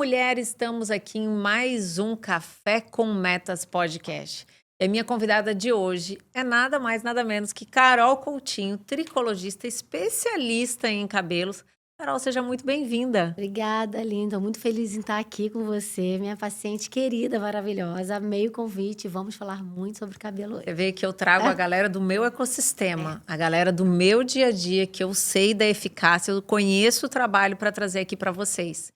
mulher, estamos aqui em mais um Café com Metas podcast. E a minha convidada de hoje é nada mais, nada menos que Carol Coutinho, tricologista especialista em cabelos. Carol, seja muito bem-vinda. Obrigada, linda. Muito feliz em estar aqui com você, minha paciente querida, maravilhosa. Amei o convite. Vamos falar muito sobre cabelo hoje. Você vê que eu trago a galera do meu ecossistema, a galera do meu dia a dia, que eu sei da eficácia, eu conheço o trabalho para trazer aqui para vocês.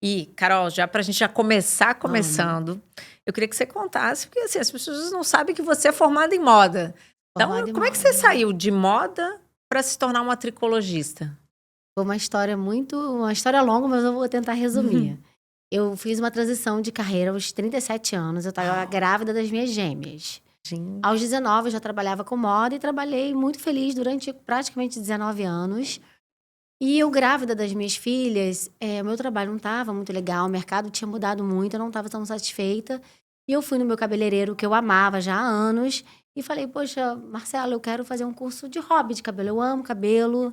E, Carol, já para a gente já começar começando, eu queria que você contasse, porque assim, as pessoas não sabem que você é formada em moda. Então, Formada em como é que moda. você saiu de moda para se tornar uma tricologista? Foi uma história longa, mas eu vou tentar resumir. Eu fiz uma transição de carreira aos 37 anos. Eu estava grávida das minhas gêmeas. Gente. Aos 19, eu já trabalhava com moda e trabalhei muito feliz durante praticamente 19 anos. E eu grávida das minhas filhas, o meu trabalho não estava muito legal, o mercado tinha mudado muito, eu não estava tão satisfeita. E eu fui no meu cabeleireiro, que eu amava já há anos, e falei, poxa, Marcela, eu quero fazer um curso de hobby de cabelo. Eu amo cabelo,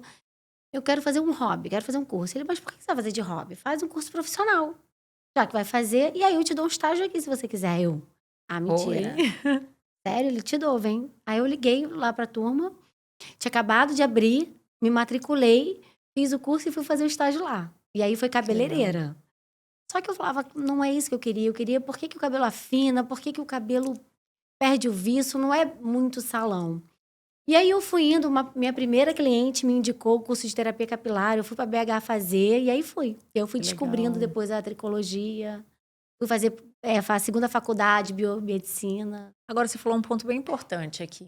eu quero fazer um hobby, quero fazer um curso. Ele, mas por que você vai fazer de hobby? Faz um curso profissional, já que vai fazer, e aí eu te dou um estágio aqui se você quiser. Mentira. Sério, ele te dou, vem. Aí eu liguei lá pra turma, tinha acabado de abrir, me matriculei, fiz o curso e fui fazer o estágio lá. E aí foi cabeleireira. Só que eu falava, não é isso que eu queria por que o cabelo afina, por que o cabelo perde o viço, não é muito salão. E aí eu fui indo, minha primeira cliente me indicou o curso de terapia capilar, eu fui pra BH fazer, e aí fui. Eu fui descobrindo depois a tricologia, fui fazer a segunda faculdade, biomedicina. Agora, você falou um ponto bem importante aqui.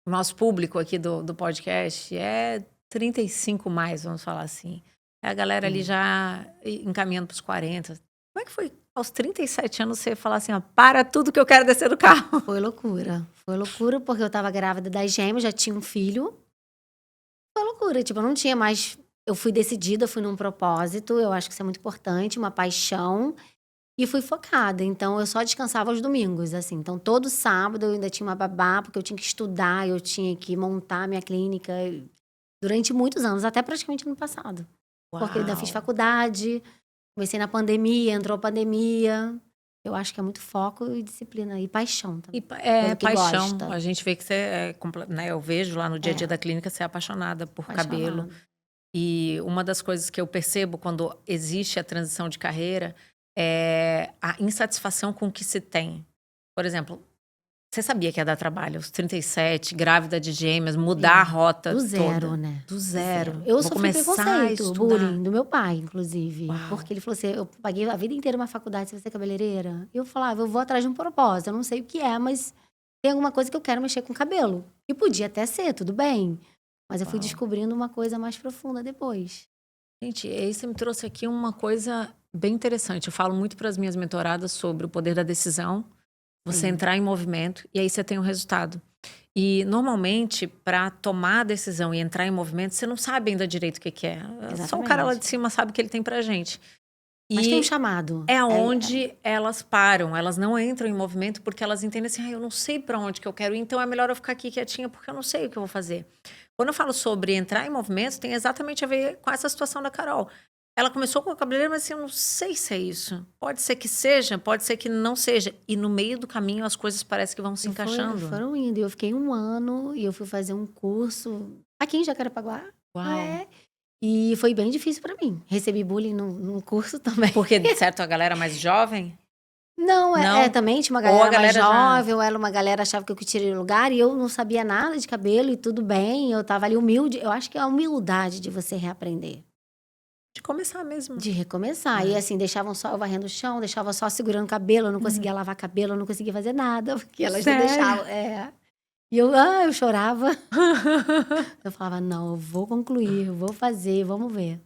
O nosso público aqui do podcast é 35 mais, vamos falar assim. É a galera ali já encaminhando para os 40. Como é que foi aos 37 anos você falar assim, ó, para tudo que eu quero descer do carro? Foi loucura. Foi loucura porque eu tava grávida das gêmeas, já tinha um filho. Foi loucura, tipo, eu não tinha mais... Eu fui decidida, fui num propósito, eu acho que isso é muito importante, uma paixão. E fui focada, então eu só descansava aos domingos, assim. Então todo sábado eu ainda tinha uma babá, porque eu tinha que estudar, eu tinha que montar minha clínica durante muitos anos, até praticamente ano passado. Porque eu ainda fiz faculdade, comecei na pandemia, entrou a pandemia. Eu acho que é muito foco e disciplina e paixão também. É que paixão. gosta. A gente vê que você é, né, eu vejo lá no dia a dia da clínica, você é apaixonada por cabelo. E uma das coisas que eu percebo quando existe a transição de carreira é a insatisfação com o que se tem. Por exemplo, você sabia que ia dar trabalho aos 37, grávida de gêmeas, mudar a rota Do zero, toda. né? Do zero. Eu Vou sofri começar a preconceito, estudar. bullying, do meu pai, inclusive. Uau. Porque ele falou assim, eu paguei a vida inteira uma faculdade, você vai ser cabeleireira? Eu falava, eu vou atrás de um propósito, eu não sei o que é, mas tem alguma coisa que eu quero mexer com cabelo. E podia até ser, tudo bem. Mas eu fui descobrindo uma coisa mais profunda depois. Gente, aí você me trouxe aqui uma coisa bem interessante. Eu falo muito para as minhas mentoradas sobre o poder da decisão, você entrar em movimento e aí você tem um resultado. E normalmente, para tomar a decisão e entrar em movimento, você não sabe ainda direito o que é. Exatamente. Só o cara lá de cima sabe o que ele tem pra gente. Mas tem um chamado. É onde elas param, elas não entram em movimento porque elas entendem assim, eu não sei para onde que eu quero ir, então é melhor eu ficar aqui quietinha porque eu não sei o que eu vou fazer. Quando eu falo sobre entrar em movimento, tem exatamente a ver com essa situação da Carol. Ela começou com o cabeleireiro, mas assim, eu não sei se é isso. Pode ser que seja, pode ser que não seja. E no meio do caminho as coisas parecem que vão se encaixando. Foram indo. Eu fiquei 1 ano e eu fui fazer um curso aqui em Jacarepaguá. Uau. E foi bem difícil pra mim. Recebi bullying no curso também. Porque, de certo, a galera mais jovem? Não, também tinha uma galera mais jovem, ou era uma galera achava que eu tirei lugar, e eu não sabia nada de cabelo, e tudo bem, eu tava ali humilde. Eu acho que é a humildade de você reaprender. De começar mesmo. De recomeçar. E assim, deixavam só eu varrendo o chão, deixava só segurando o cabelo, eu não conseguia lavar cabelo, eu não conseguia fazer nada, porque elas não deixavam. E eu chorava. Eu falava, não, eu vou concluir, eu vou fazer, vamos ver.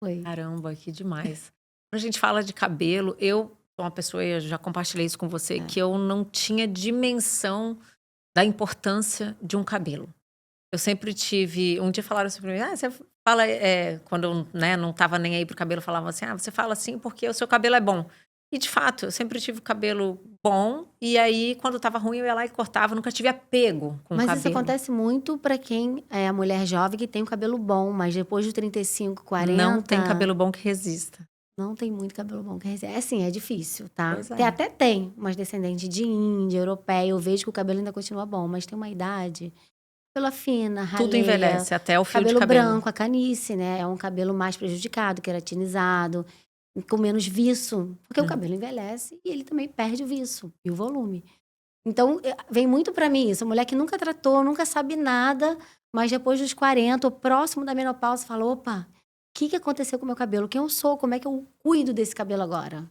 Foi. Caramba, que demais. Quando a gente fala de cabelo, eu sou uma pessoa, eu já compartilhei isso com você, que eu não tinha dimensão da importância de um cabelo. Eu sempre tive... Um dia falaram assim pra mim, você fala... quando eu não tava nem aí pro cabelo, falavam assim, você fala assim porque o seu cabelo é bom. E, de fato, eu sempre tive o cabelo bom. E aí, quando tava ruim, eu ia lá e cortava. Nunca tive apego com o cabelo. Mas isso acontece muito pra quem é a mulher jovem que tem o cabelo bom. Mas depois de 35, 40... Não tem cabelo bom que resista. Não tem muito cabelo bom que resiste. É assim, é difícil, tá? Pois é. Até tem umas descendentes de índia, europeia. Eu vejo que o cabelo ainda continua bom, mas tem uma idade. Cabelo fina, Tudo raleia, envelhece, até o fio de cabelo cabelo. branco, a canice, né? É um cabelo mais prejudicado, queratinizado, com menos viço. Porque o cabelo envelhece e ele também perde o viço e o volume. Então, vem muito pra mim isso. Mulher que nunca tratou, nunca sabe nada, mas depois dos 40, ou próximo da menopausa, fala: opa, o que aconteceu com o meu cabelo? Quem eu sou? Como é que eu cuido desse cabelo agora?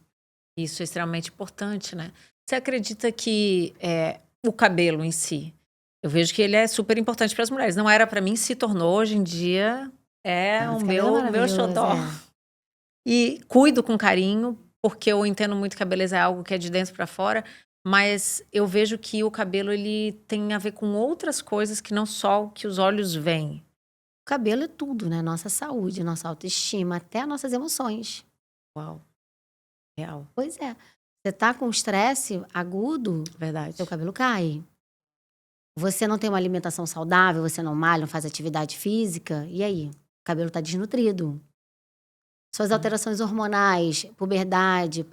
Isso é extremamente importante, né? Você acredita que o cabelo em si, eu vejo que ele é super importante para as mulheres. Não era para mim, se tornou hoje em dia, o Esse cabelo é meu maravilhoso, xodó. E cuido com carinho, porque eu entendo muito que a beleza é algo que é de dentro para fora, mas eu vejo que o cabelo ele tem a ver com outras coisas que não só o que os olhos veem. O cabelo é tudo, né? Nossa saúde, nossa autoestima, até nossas emoções. Uau, real, Pois é. Você tá com estresse agudo, verdade. seu cabelo cai. Você não tem uma alimentação saudável, você não malha, não faz atividade física, e aí? O cabelo tá desnutrido. Suas alterações hormonais, puberdade,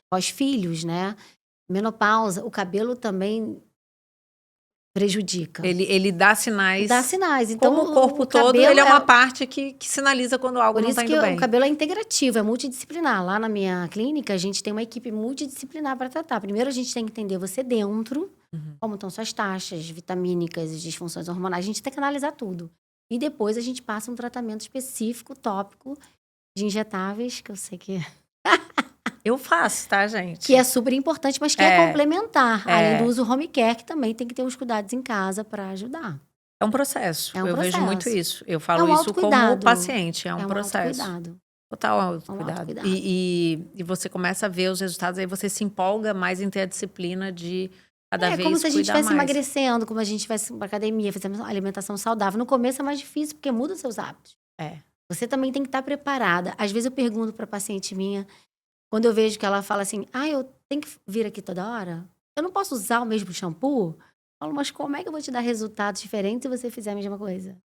pós-filhos, né? Menopausa, o cabelo também prejudica. Ele dá sinais. Dá sinais. Então, Como o corpo todo, cabelo ele é uma parte que sinaliza quando algo Por não isso está que indo o bem. cabelo é integrativo, é multidisciplinar. Lá na minha clínica, a gente tem uma equipe multidisciplinar para tratar. Primeiro, a gente tem que entender você dentro, como estão suas taxas vitamínicas, as disfunções hormonais. A gente tem que analisar tudo. E depois, a gente passa um tratamento específico, tópico, de injetáveis, que eu sei que Eu faço, tá, gente? é super importante, mas que é complementar. Além do uso home care, que também tem que ter os cuidados em casa para ajudar. É um processo. É um Eu vejo muito processo. isso. Eu É falo um isso como autocuidado. paciente. É um É um processo. autocuidado. Total É um autocuidado. autocuidado. E você começa a ver os resultados, aí você se empolga mais em ter a disciplina de cada É vez como se a gente cuidar estivesse mais. emagrecendo, como a gente estivesse pra academia, fazendo uma alimentação saudável. No começo é mais difícil, porque muda os seus hábitos. É. Você também tem que estar preparada. Às vezes eu pergunto pra paciente minha, quando eu vejo que ela fala assim, eu tenho que vir aqui toda hora? Eu não posso usar o mesmo shampoo? Eu falo, mas como é que eu vou te dar resultados diferentes se você fizer a mesma coisa?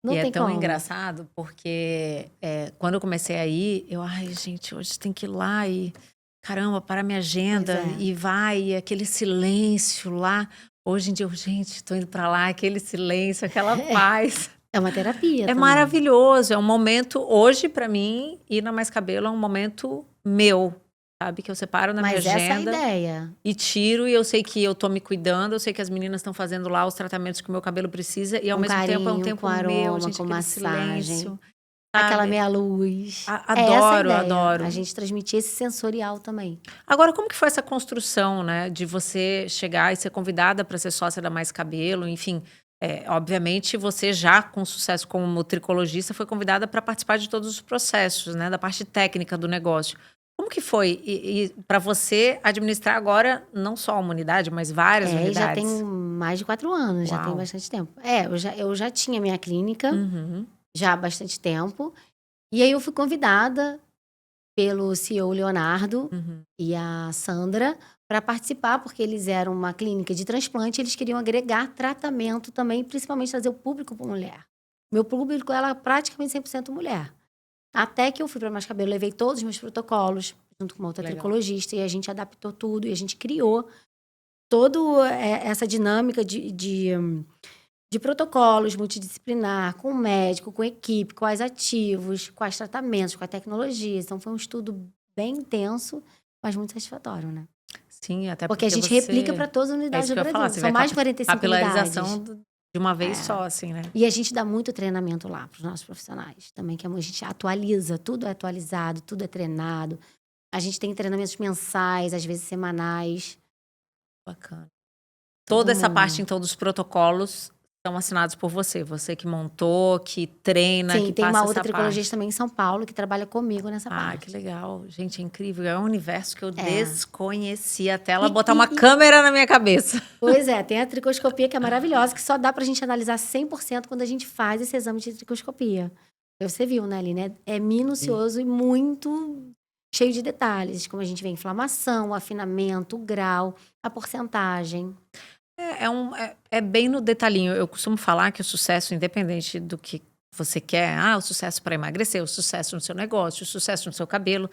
Não E tem é tão como. engraçado, porque quando eu comecei a ir, gente, hoje tem que ir lá e, caramba, para minha agenda, Pois é. e vai, e aquele silêncio lá. Hoje em dia, gente, tô indo para lá, aquele silêncio, aquela paz. É uma terapia É também. maravilhoso, é um momento, hoje para mim, ir na Mais Cabelo é um momento meu, sabe? Que eu separo na minha Mas essa é a agenda ideia. e tiro, e eu sei que eu tô me cuidando, eu sei que as meninas estão fazendo lá os tratamentos que o meu cabelo precisa, e ao Com mesmo tempo é um carinho, tempo com aroma, meu, gente, com aquele massagem. silêncio, Aquela sabe? meia luz. É essa a Adoro, ideia. adoro. A gente transmitir esse sensorial também. Agora, como que foi essa construção, né? De você chegar e ser convidada para ser sócia da Mais Cabelo, enfim. Obviamente, você já com sucesso como tricologista foi convidada para participar de todos os processos, né? Da parte técnica do negócio. Como que foi para você administrar agora não só uma unidade, mas várias E já unidades? tem mais de 4 anos, já tem Uau. bastante tempo. Eu já tinha minha clínica, Uhum. já há bastante tempo. E aí eu fui convidada pelo CEO Leonardo e a Sandra para participar, porque eles eram uma clínica de transplante, eles queriam agregar tratamento também, principalmente trazer o público para mulher. Meu público era praticamente 100% mulher. Até que eu fui para Mais Cabelo, levei todos os meus protocolos, junto com uma outra Legal. tricologista, e a gente adaptou tudo, e a gente criou toda essa dinâmica de protocolos multidisciplinar, com médico, com equipe, quais ativos, quais tratamentos, quais tecnologias. Então, foi um estudo bem intenso, mas muito satisfatório, né? Sim, até Porque a gente replica para todas as unidades isso do que eu ia Brasil. falar, você São vê mais de 45 capilarização unidades. de uma vez só, assim, né? E a gente dá muito treinamento lá para os nossos profissionais também, que a gente atualiza, tudo é atualizado, tudo é treinado. A gente tem treinamentos mensais, às vezes semanais. Bacana. Todo Toda essa mundo. parte, então, dos protocolos são assinados por você. Você que montou, que treina, Sim, que tem passa uma outra essa tricologista parte. também em São Paulo que trabalha comigo nessa Ah, parte. que legal. Gente, é incrível. É um universo que eu É. desconhecia até ela E- botar e- uma e- câmera na minha cabeça. Pois é, tem a tricoscopia que é maravilhosa, que só dá pra gente analisar 100% quando a gente faz esse exame de tricoscopia. Você viu, né, Aline? É minucioso e muito cheio de detalhes, como a gente vê a inflamação, o afinamento, o grau, a porcentagem. É bem no detalhinho. Eu costumo falar que o sucesso, independente do que você quer, o sucesso para emagrecer, o sucesso no seu negócio, o sucesso no seu cabelo,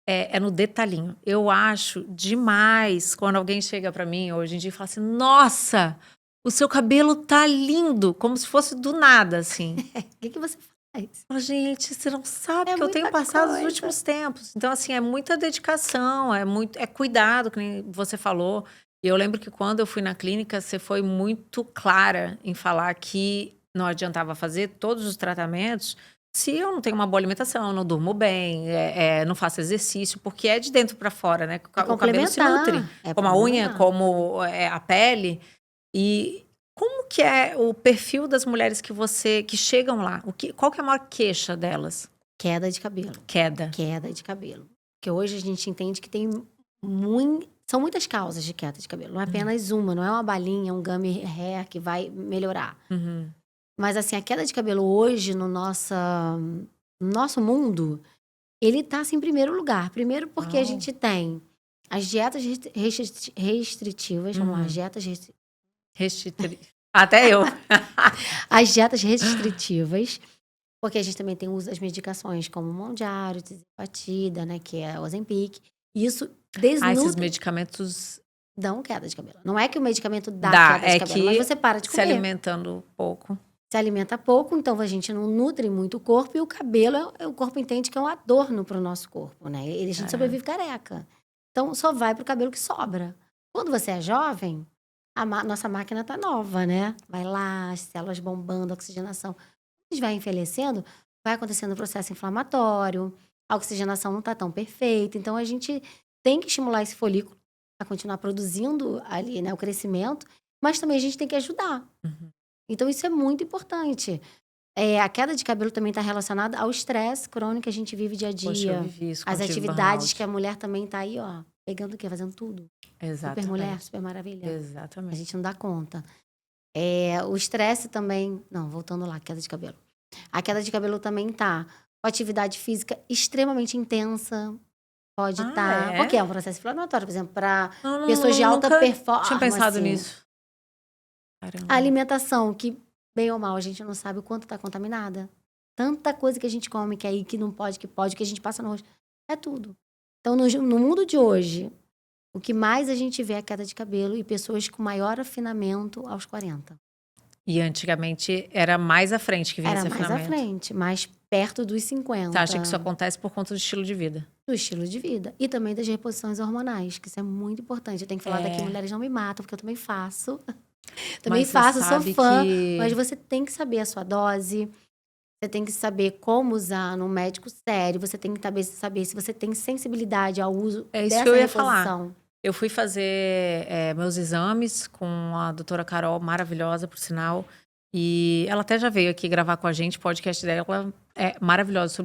é no detalhinho. Eu acho demais quando alguém chega pra mim hoje em dia e fala assim: "Nossa, o seu cabelo tá lindo", como se fosse do nada, assim. O que que você faz? Falo: "Gente, você não sabe É o que eu tenho muita passado nos coisa. últimos tempos". Então, assim, é muita dedicação, é cuidado, que nem você falou. E eu lembro que quando eu fui na clínica, você foi muito clara em falar que não adiantava fazer todos os tratamentos se eu não tenho uma boa alimentação, não durmo bem, não faço exercício, porque é de dentro para fora, né, que É o cabelo se nutre, complementar, é como a unha, complementar. como, a pele. E como que é o perfil das mulheres que chegam lá? Qual que é a maior queixa delas? Queda de cabelo, Queda. queda de cabelo. Porque hoje a gente entende que tem são muitas causas de queda de cabelo, não é Uhum, apenas uma, não é uma balinha, um gummy hair que vai melhorar. uhum. Mas assim, a queda de cabelo hoje no nosso mundo, ele tá assim em primeiro lugar. Primeiro porque a Uau. gente tem as dietas restritivas, vamos lá, Uhum. as Restritri Até eu. as dietas restritivas, porque a gente também tem o uso das medicações como Mounjaro, Tirzepatida, né, que é o Ozempic. Isso Esses desnutre, medicamentos dão queda de cabelo. Não é que o medicamento dá dá, queda de é cabelo, mas que você para de se comer. alimentando pouco. Se alimenta pouco, então a gente não nutre muito o corpo e o cabelo, o corpo entende que é um adorno para o nosso corpo, né? A gente É. sobrevive careca. Então só vai pro cabelo que sobra. Quando você é jovem, nossa máquina tá nova, né? Vai lá, as células bombando, oxigenação. Quando a gente vai envelhecendo, vai acontecendo o processo inflamatório, a oxigenação não tá tão perfeita. Então a gente tem que estimular esse folículo a continuar produzindo ali, né, o crescimento, mas também a gente tem que ajudar. Uhum. Então isso é muito importante. A queda de cabelo também está relacionada ao estresse crônico que a gente vive dia a Poxa, eu dia. vivi isso As quando tive atividades que a burnout. mulher também tá aí, ó, pegando o quê? Fazendo tudo. Super mulher, Exatamente, super maravilha. A exatamente. gente não dá conta. O estresse também. Não, voltando lá, queda de cabelo. A queda de cabelo também tá com atividade física extremamente intensa. Pode Ah, estar. Porque é? é um processo inflamatório, por exemplo, para Eu pessoas de alta nunca tinha pensado performance. nisso. A Caramba. alimentação, que bem ou mal a gente não sabe o quanto está contaminada. Tanta coisa que a gente come que aí que não pode, que pode, que a gente passa no rosto. É tudo. Então, no mundo de hoje, o que mais a gente vê é queda de cabelo e pessoas com maior afinamento aos 40. E antigamente era mais à frente que vinha Era esse mais à afinamento. frente, mais perto dos Você acha que isso 50, acontece por conta do estilo de vida? do estilo de vida. E também das reposições hormonais, que isso é muito importante. Eu tenho que falar daqui, É, mulheres não me matam, porque eu também faço. Também mas você faço, sou sabe fã, mas que você tem que saber a sua dose. Você tem que saber como usar num médico sério, você tem que saber se você tem sensibilidade ao uso é isso que dessa eu ia falar. reposição. Eu fui fazer, meus exames com a doutora Carol, maravilhosa, por sinal, e ela até já veio aqui gravar com a gente, o podcast dela é maravilhoso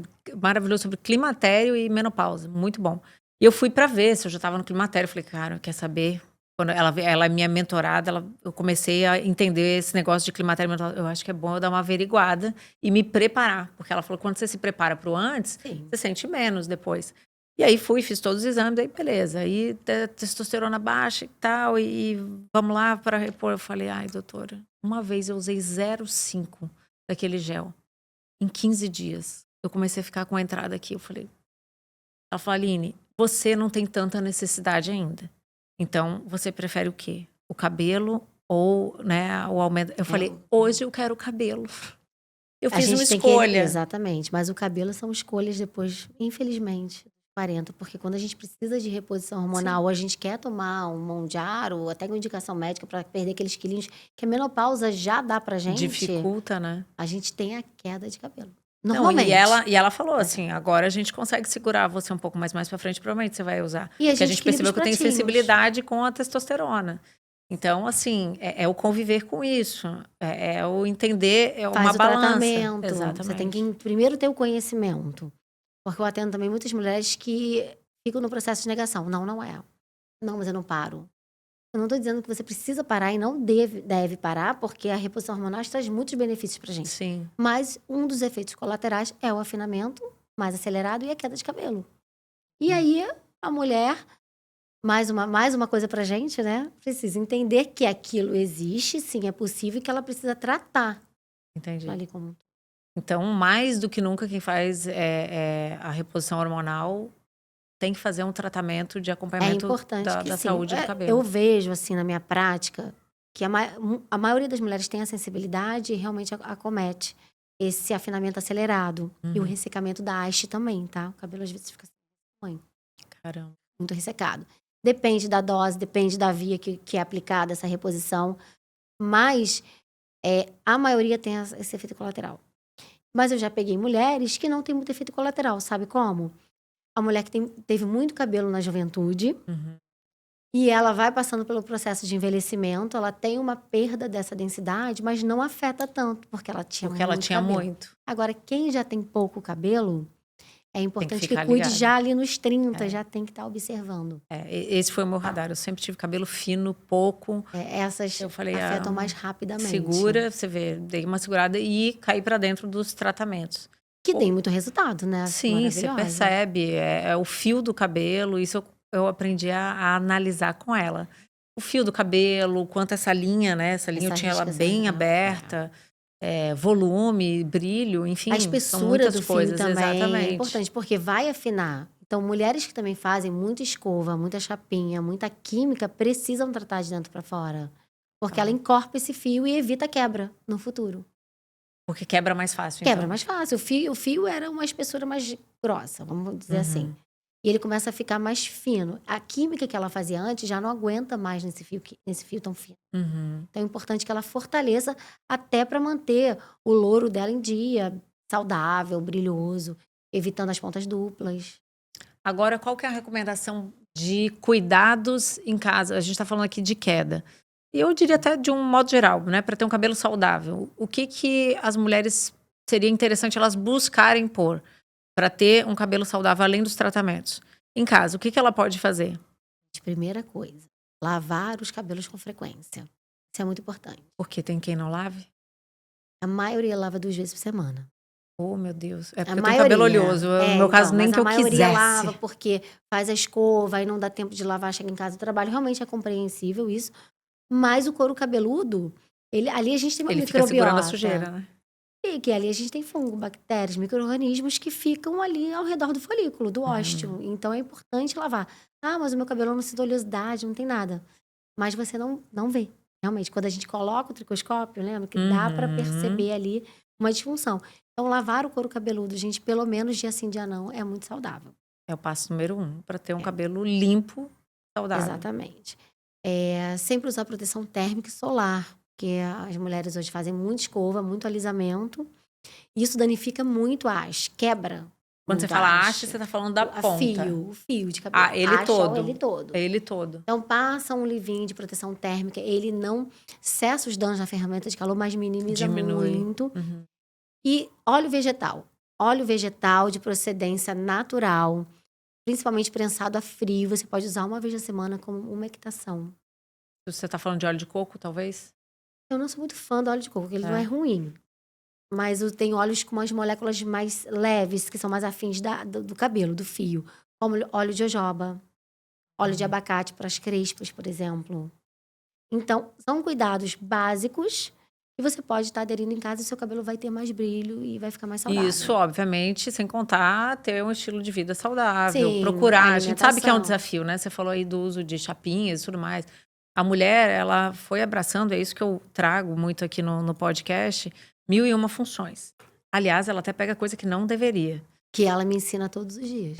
sobre climatério e menopausa, muito bom. E eu fui pra ver se eu já estava no climatério, eu falei: "Cara, quer saber?". Quando ela é minha mentorada, eu comecei a entender esse negócio de climatério e menopausa, eu acho que é bom eu dar uma averiguada e me preparar, porque ela falou que quando você se prepara para o antes, Sim. você sente menos depois. E aí fui, fiz todos os exames, aí beleza. Aí testosterona baixa e tal, e vamos lá para repor. Eu falei: "Ai, doutora, uma vez eu usei 0,5 daquele gel, em 15 dias. Eu comecei a ficar com a entrada aqui". Eu falei, ela falou: "Aline, você não tem tanta necessidade ainda. Então, você prefere o quê? O cabelo ou, né, o aumento?". Eu É, falei: "Hoje eu quero o cabelo". Eu a fiz uma gente tem que. escolha. Exatamente. Mas o cabelo são escolhas depois, infelizmente, dos 40. Porque quando a gente precisa de reposição hormonal, Sim. ou a gente quer tomar um Mounjaro, ou até uma indicação médica para perder aqueles quilinhos que a menopausa já dá pra gente, Dificulta, né? a gente tem a queda de cabelo. Não, e Normalmente. ela falou Mas é. assim: "Agora a gente consegue segurar você um pouco mais pra frente, provavelmente você vai usar". E a Porque a gente gente equilibra os percebeu que eu tenho pratinhos. sensibilidade com a testosterona. Então, assim, é o conviver com isso, é o entender, é uma Faz o balança. tratamento. Você tem Exatamente. que primeiro ter o conhecimento. Porque eu atendo também muitas mulheres que ficam no processo de negação. Não, não é. Não, mas eu não paro. Eu não tô dizendo que você precisa parar e não deve parar, porque a reposição hormonal traz muitos benefícios pra gente. Sim. Mas um dos efeitos colaterais é o afinamento mais acelerado e a queda de cabelo. E aí, a mulher, mais uma coisa pra gente, né? Precisa entender que aquilo existe, sim, é possível e que ela precisa tratar Entendi. ali como. Então, mais do que nunca, quem faz, a reposição hormonal tem que fazer um tratamento de É acompanhamento importante da, que da sim. saúde do Eu cabelo. vejo, assim, na minha prática, que a maioria das mulheres tem a sensibilidade e realmente acomete esse afinamento acelerado. E o Uhum. ressecamento da haste também, tá? O cabelo às vezes fica assim, Caramba. muito ressecado. Depende da dose, depende da via que é aplicada essa reposição. Mas a maioria tem esse efeito colateral. Mas eu já peguei mulheres que não têm muito efeito colateral, sabe como? A mulher que teve muito cabelo na juventude Uhum. e ela vai passando pelo processo de envelhecimento, ela tem uma perda dessa densidade, mas não afeta tanto, porque ela tinha Porque ela muito tinha cabelo. muito. Agora, quem já tem pouco cabelo, é Tem que importante que ficar cuide ligado. já ali nos 30, É. já tem que estar observando. Esse foi o meu radar. Eu sempre tive cabelo fino, pouco. Essas Eu falei, afetam mais rapidamente. segura, você vê, dei uma segurada e caí para dentro dos tratamentos. Que tem muito resultado, né? Sim, você Maravilhosa. percebe, é o fio do cabelo, isso eu aprendi a analisar com ela. O fio do cabelo, quanto essa linha, né? Essa linha eu Essa tinha ela risca, bem essa- aberta, volume, brilho, enfim, A são espessura muitas do fio coisas, também é exatamente. importante, porque vai afinar. Então, mulheres que também fazem muita escova, muita chapinha, muita química, precisam tratar de dentro para fora. Porque ela encorpa esse fio e evita quebra no futuro. Porque quebra mais fácil, Quebra então. mais fácil. O fio era uma espessura mais grossa, vamos dizer assim. E ele começa a ficar mais fino. A química que ela fazia antes já não aguenta mais nesse fio tão fino. Uhum. Então é importante que ela fortaleça até para manter o louro dela em dia, saudável, brilhoso, evitando as pontas duplas. Agora, qual que é a recomendação de cuidados em casa? A gente está falando aqui de queda. E eu diria até de um modo geral, né? Para ter um cabelo saudável. O que as mulheres seria interessante elas buscarem pôr para ter um cabelo saudável além dos tratamentos? Em casa, o que ela pode fazer? Primeira coisa, lavar os cabelos com frequência. Isso é muito importante. Porque tem quem não lave? A maioria lava 2 vezes por semana. Oh, meu Deus. É A porque eu tenho cabelo maioria. oleoso. No meu caso, nem mas que eu a maioria quisesse. lava porque faz a escova e não dá tempo de lavar, chega em casa do trabalho. Realmente é compreensível isso. Mas o couro cabeludo, ali a gente tem uma Ele fica segurando a microbiota. sujeira, né? E que ali a gente tem fungo, bactérias, micro-organismos que ficam ali ao redor do folículo, do ósteo. Então é importante lavar. Ah, mas o meu cabelo não sinto oleosidade, não tem nada. Mas você não vê. Realmente, quando a gente coloca o tricoscópio, lembra que dá para perceber ali uma disfunção. Então, lavar o couro cabeludo, gente, pelo menos dia sim, dia não, é muito saudável. É o passo número 1 para ter um cabelo limpo, saudável. Exatamente. Sempre usar proteção térmica e solar, porque as mulheres hoje fazem muita escova, muito alisamento. Isso danifica muito a haste, quebra. Quando você muito fala a haste, você tá falando da ponta. O fio de cabelo. Ele Haste todo. É ele todo. É ele todo. Então, passa um livinho de proteção térmica. Ele não cessa os danos na ferramenta de calor, mas minimiza Diminui. muito. E óleo vegetal. Óleo vegetal de procedência natural, principalmente prensado a frio. Você pode usar uma vez na semana como umectação. Você tá falando de óleo de coco, talvez? Eu não sou muito fã do óleo de coco, porque ele não é ruim. Mas tem óleos com umas moléculas mais leves, que são mais afins do cabelo, do fio. Como óleo de jojoba, óleo de abacate para as crespas, por exemplo. Então, são cuidados básicos que você pode estar aderindo em casa e seu cabelo vai ter mais brilho e vai ficar mais saudável. Isso, obviamente, sem contar ter um estilo de vida saudável, Sim, procurar. A gente sabe que é um alimentação. desafio, né? Você falou aí do uso de chapinhas e tudo mais. A mulher, ela foi abraçando, é isso que eu trago muito aqui no podcast, 1001 funções. Aliás, ela até pega coisa que não deveria. Que ela me ensina todos os dias.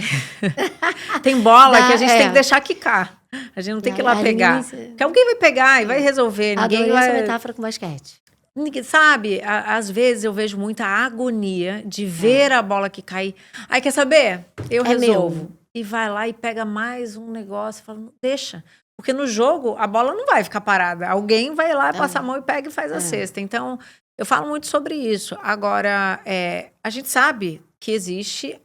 Tem bola que a gente tem que deixar quicar. A gente não tem que ir lá A pegar. Alice- Porque alguém vai pegar e vai resolver. Ninguém Adorei essa vai... metáfora com basquete. Ninguém, sabe, às vezes eu vejo muita agonia de ver a bola que cai. Aí, quer saber? Eu resolvo. meu. E vai lá e pega mais um negócio e fala, "Não, deixa. Porque no jogo, a bola não vai ficar parada. Alguém vai lá, passa a mão e pega e faz a cesta. Então, eu falo muito sobre isso. Agora, a gente sabe que existe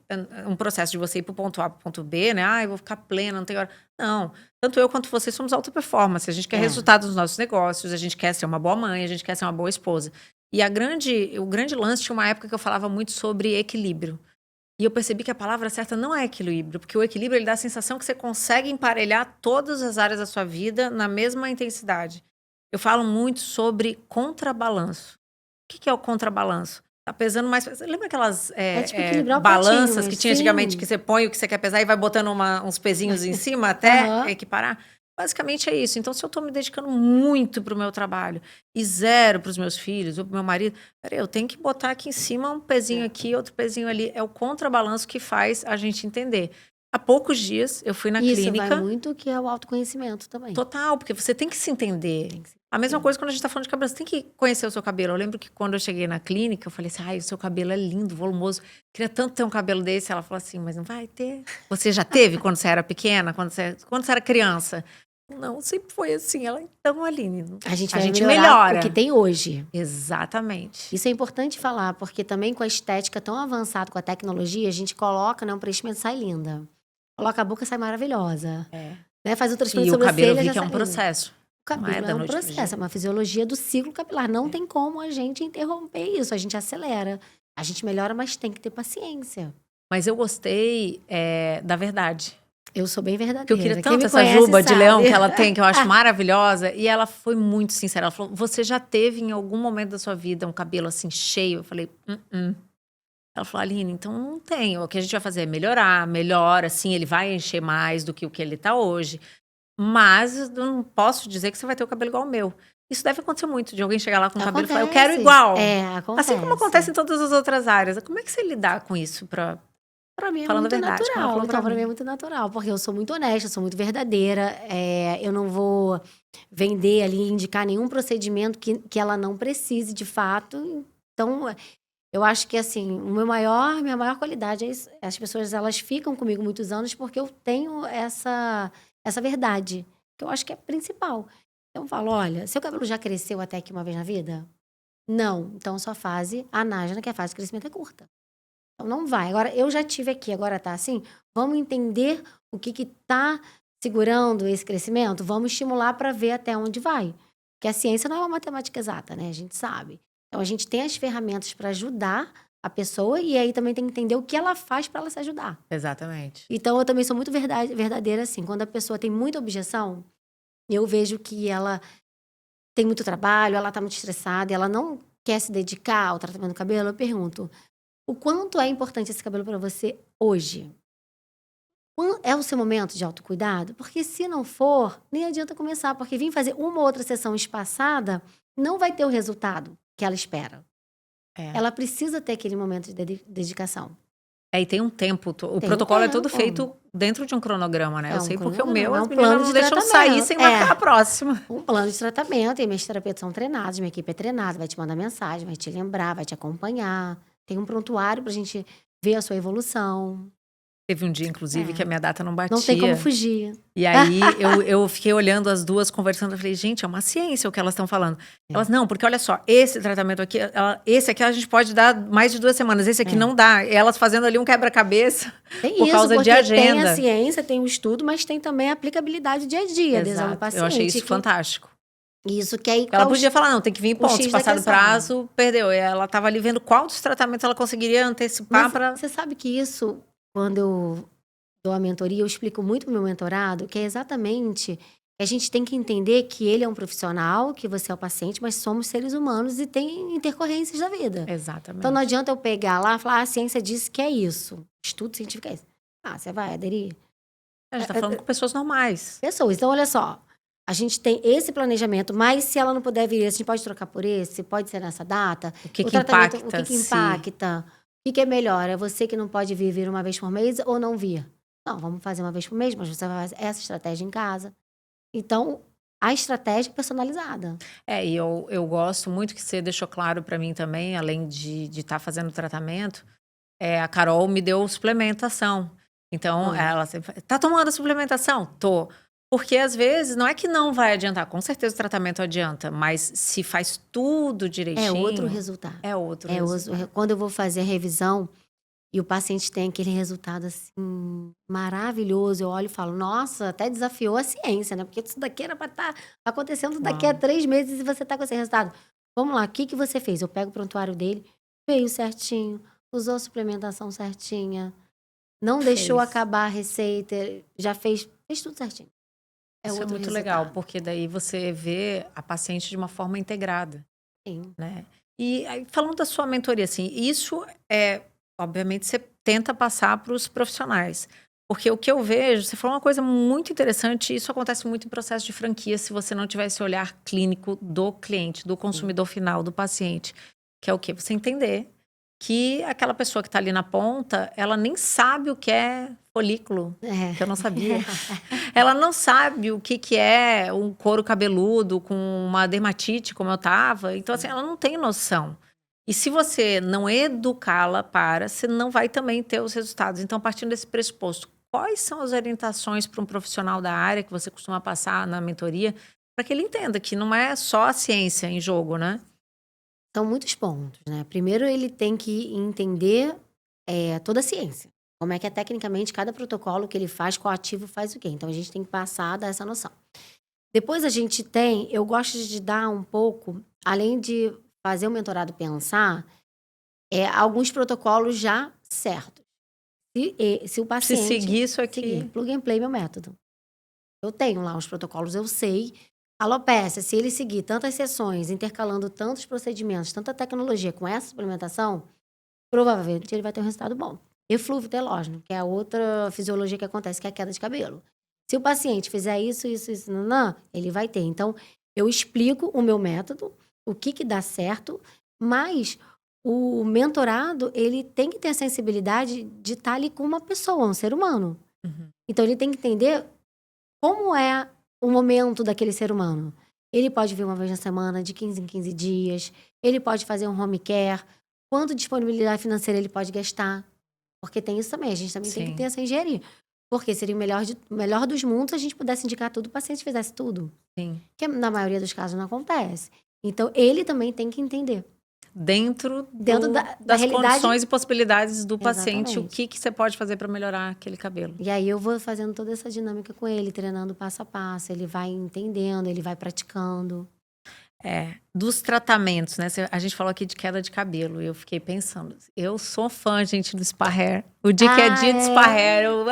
um processo de você ir pro ponto A pro ponto B, né? Ah, eu vou ficar plena, não tem hora. Não. Tanto eu quanto você somos alta performance. A gente quer resultados nos nossos negócios, a gente quer ser uma boa mãe, a gente quer ser uma boa esposa. E o grande lance tinha uma época que eu falava muito sobre equilíbrio. E eu percebi que a palavra certa não é equilíbrio, porque o equilíbrio ele dá a sensação que você consegue emparelhar todas as áreas da sua vida na mesma intensidade. Eu falo muito sobre contrabalanço. O que é o contrabalanço? tá pesando mais. Lembra aquelas tipo equilibrar o balanças pratinho, que tinha antigamente, sim. que você põe o que você quer pesar e vai botando uns pezinhos em cima até Aham. equiparar? Basicamente é isso. Então, se eu tô me dedicando muito pro meu trabalho e zero pros meus filhos ou pro meu marido, peraí, eu tenho que botar aqui em cima um pezinho aqui, outro pezinho ali. É o contrabalanço que faz a gente entender. Há poucos dias eu fui na Isso vai clínica. muito que é o autoconhecimento também. Total, porque você tem que se entender. Tem que se A mesma entender. coisa quando a gente tá falando de cabelo, você tem que conhecer o seu cabelo. Eu lembro que quando eu cheguei na clínica, eu falei assim: ai, o seu cabelo é lindo, volumoso. Queria tanto ter um cabelo desse. Ela falou assim: mas não vai ter. Você já teve quando você era pequena, quando você era criança? Não, sempre foi assim. Ela, então, Aline, A gente a vai gente melhorar o que melhora. tem hoje. Exatamente. Isso é importante falar, porque também com a estética tão avançada, com a tecnologia, a gente coloca, né, um preenchimento sai linda. Coloca a boca, sai maravilhosa. É. Né? Faz o transplante E de o cabelo eu sobrancelha, vi já que é sai um linda. processo. O Não é cabelo da é um noite pro processo, é dia. uma fisiologia do ciclo capilar. Não É. tem como a gente interromper isso. A gente acelera. A gente melhora, mas tem que ter paciência. Mas eu gostei da verdade. Eu sou bem Porque eu verdadeira. queria Quem tanto me essa conhece juba de leão sabe. que ela tem, que eu acho maravilhosa. E ela foi muito sincera. Ela falou: você já teve em algum momento da sua vida um cabelo assim cheio? Eu falei: Ela falou: Aline, então não tem. O que a gente vai fazer é melhorar, melhora, sim, ele vai encher mais do que o que ele tá hoje. Mas eu não posso dizer que você vai ter o cabelo igual o meu. Isso deve acontecer muito, de alguém chegar lá com o cabelo e falar: eu quero Acontece. igual. Assim como acontece Acontece. em todas as outras áreas. Como é que você lidar com isso? Pra mim é Falando a muito verdade, como ela natural. falou pra Então, pra mim é mim. muito natural, porque eu sou muito honesta, sou muito verdadeira. Eu não vou vender ali, indicar nenhum procedimento que ela não precise de fato. Então, eu acho que assim, minha maior qualidade é isso. As pessoas elas ficam comigo muitos anos porque eu tenho essa verdade, que eu acho que é principal. Então, eu falo: olha, seu cabelo já cresceu até aqui uma vez na vida? Não. Então, sua fase anágena, que é a fase de crescimento, é curta. Então não vai. Agora, eu já tive aqui, agora tá assim. Vamos entender o que tá segurando esse crescimento? Vamos estimular para ver até onde vai. Porque a ciência não é uma matemática exata, né? A gente sabe. Então a gente tem as ferramentas para ajudar a pessoa e aí também tem que entender o que ela faz para ela se ajudar. Exatamente. Então eu também sou muito verdadeira assim. Quando a pessoa tem muita objeção, eu vejo que ela tem muito trabalho, ela tá muito estressada, ela não quer se dedicar ao tratamento do cabelo, eu pergunto: o quanto é importante esse cabelo para você hoje? É o seu momento de autocuidado? Porque se não for, nem adianta começar, porque vir fazer uma ou outra sessão espaçada não vai ter o resultado que ela espera. É. Ela precisa ter aquele momento de dedicação. E tem um tempo. O Tem um protocolo é todo tempo. feito dentro de um cronograma, né? É Eu um sei porque o cronograma, meu, é as um meninas plano não de deixam sair tratamento. sem marcar a próxima. Um plano de tratamento, e minhas terapeutas são treinadas, minha equipe é treinada, vai te mandar mensagem, vai te lembrar, vai te acompanhar. Tem um prontuário pra gente ver a sua evolução. Teve um dia, inclusive, que a minha data não Não tem como batia. fugir. E aí eu fiquei olhando as duas, conversando. Eu falei: gente, é uma ciência o que elas estão falando. Elas: não, porque olha só, esse tratamento aqui, esse aqui a gente pode dar mais de 2 semanas, esse aqui não dá. E elas fazendo ali um quebra-cabeça Tem por isso, causa de porque tem a agenda. ciência, tem o estudo, mas tem também a aplicabilidade dia a dia, adesão do Exato. paciente. Eu achei isso fantástico. Isso que aí Ela podia falar: não, tem que vir em o pontos, X da passar do questão. prazo, perdeu. E ela estava ali vendo qual dos tratamentos ela conseguiria antecipar Mas para. você sabe que isso, quando eu dou a mentoria, eu explico muito pro meu mentorado, que é exatamente que a gente tem que entender que ele é um profissional, que você é o paciente, mas somos seres humanos e tem intercorrências da vida. Exatamente. Então não adianta eu pegar lá e falar: a ciência disse que é isso. Estudo científico é isso. Você vai aderir? A gente tá falando com pessoas normais. Pessoas. Então, olha só. A gente tem esse planejamento, mas se ela não puder vir esse, a gente pode trocar por esse? Pode ser nessa data? O que tratamento, impacta? o que impacta? O que é melhor? É você que não pode vir uma vez por mês ou não vir? Não, vamos fazer uma vez por mês, mas você vai fazer essa estratégia em casa. Então, a estratégia é personalizada. E eu gosto muito que você deixou claro para mim também, além de estar fazendo tratamento, a Carol me deu suplementação. Então, ela sempre: tá tomando a suplementação? Tô. Porque às vezes não é que não vai adiantar, com certeza o tratamento adianta, mas se faz tudo direitinho. É outro resultado. É outro resultado. Quando eu vou fazer a revisão e o paciente tem aquele resultado assim maravilhoso, eu olho e falo: nossa, até desafiou a ciência, né? Porque isso daqui era para estar acontecendo daqui a 3 meses e você tá com esse resultado. Vamos lá, o que você fez? Eu pego o prontuário dele, veio certinho, usou a suplementação certinha, não deixou acabar a receita, já fez tudo certinho. Isso é muito legal, porque daí você vê a paciente de uma forma integrada. Sim. Né? E aí, falando da sua mentoria, assim, isso é, obviamente, você tenta passar para os profissionais. Porque o que eu vejo, você falou uma coisa muito interessante, isso acontece muito em processo de franquia, se você não tiver esse olhar clínico do cliente, do Sim. consumidor final, do paciente. Que é o quê? Você entender que aquela pessoa que está ali na ponta, ela nem sabe o que é folículo, que eu não sabia. Ela não sabe o que, que é um couro cabeludo com uma dermatite, como eu tava. Então, assim, ela não tem noção. E se você não educá-la para, você não vai também ter os resultados. Então, partindo desse pressuposto, quais são as orientações para um profissional da área que você costuma passar na mentoria, para que ele entenda que não é só a ciência em jogo, né? São muitos pontos, né? Primeiro, ele tem que entender toda a ciência. Como é que é tecnicamente cada protocolo que ele faz, qual ativo faz o quê. Então, a gente tem que passar a dar essa noção. Depois a gente tem, eu gosto de dar um pouco, além de fazer o mentorado pensar, alguns protocolos já certos. Se o Se paciente seguir isso seguir, aqui. plug and play meu método. Eu tenho lá os protocolos, eu sei. Alopecia, se ele seguir tantas sessões, intercalando tantos procedimentos, tanta tecnologia com essa suplementação, provavelmente ele vai ter um resultado bom. Eflúvio telógeno, que é a outra fisiologia que acontece, que é a queda de cabelo. Se o paciente fizer isso, não, ele vai ter. Então, eu explico o meu método, o que dá certo, mas o mentorado, ele tem que ter a sensibilidade de estar ali com uma pessoa, um ser humano. Uhum. Então, ele tem que entender como é o momento daquele ser humano. Ele pode vir uma vez na semana, de 15 em 15 dias. Ele pode fazer um home care. Quanto disponibilidade financeira ele pode gastar? Porque tem isso também. A gente também tem que ter Sim, essa engenharia. Porque seria o melhor dos mundos se a gente pudesse indicar tudo, o paciente fizesse tudo. sim. Que na maioria dos casos não acontece. Então, ele também tem que entender. Dentro Dentro da das realidade. condições e possibilidades do paciente, o Exatamente. que você pode fazer para melhorar aquele cabelo. E aí eu vou fazendo toda essa dinâmica com ele, treinando passo a passo. Ele vai entendendo, ele vai praticando. Dos tratamentos, né? A gente falou aqui de queda de cabelo e eu fiquei pensando, eu sou fã, gente, do spa hair. O dia que é dia de spa hair, eu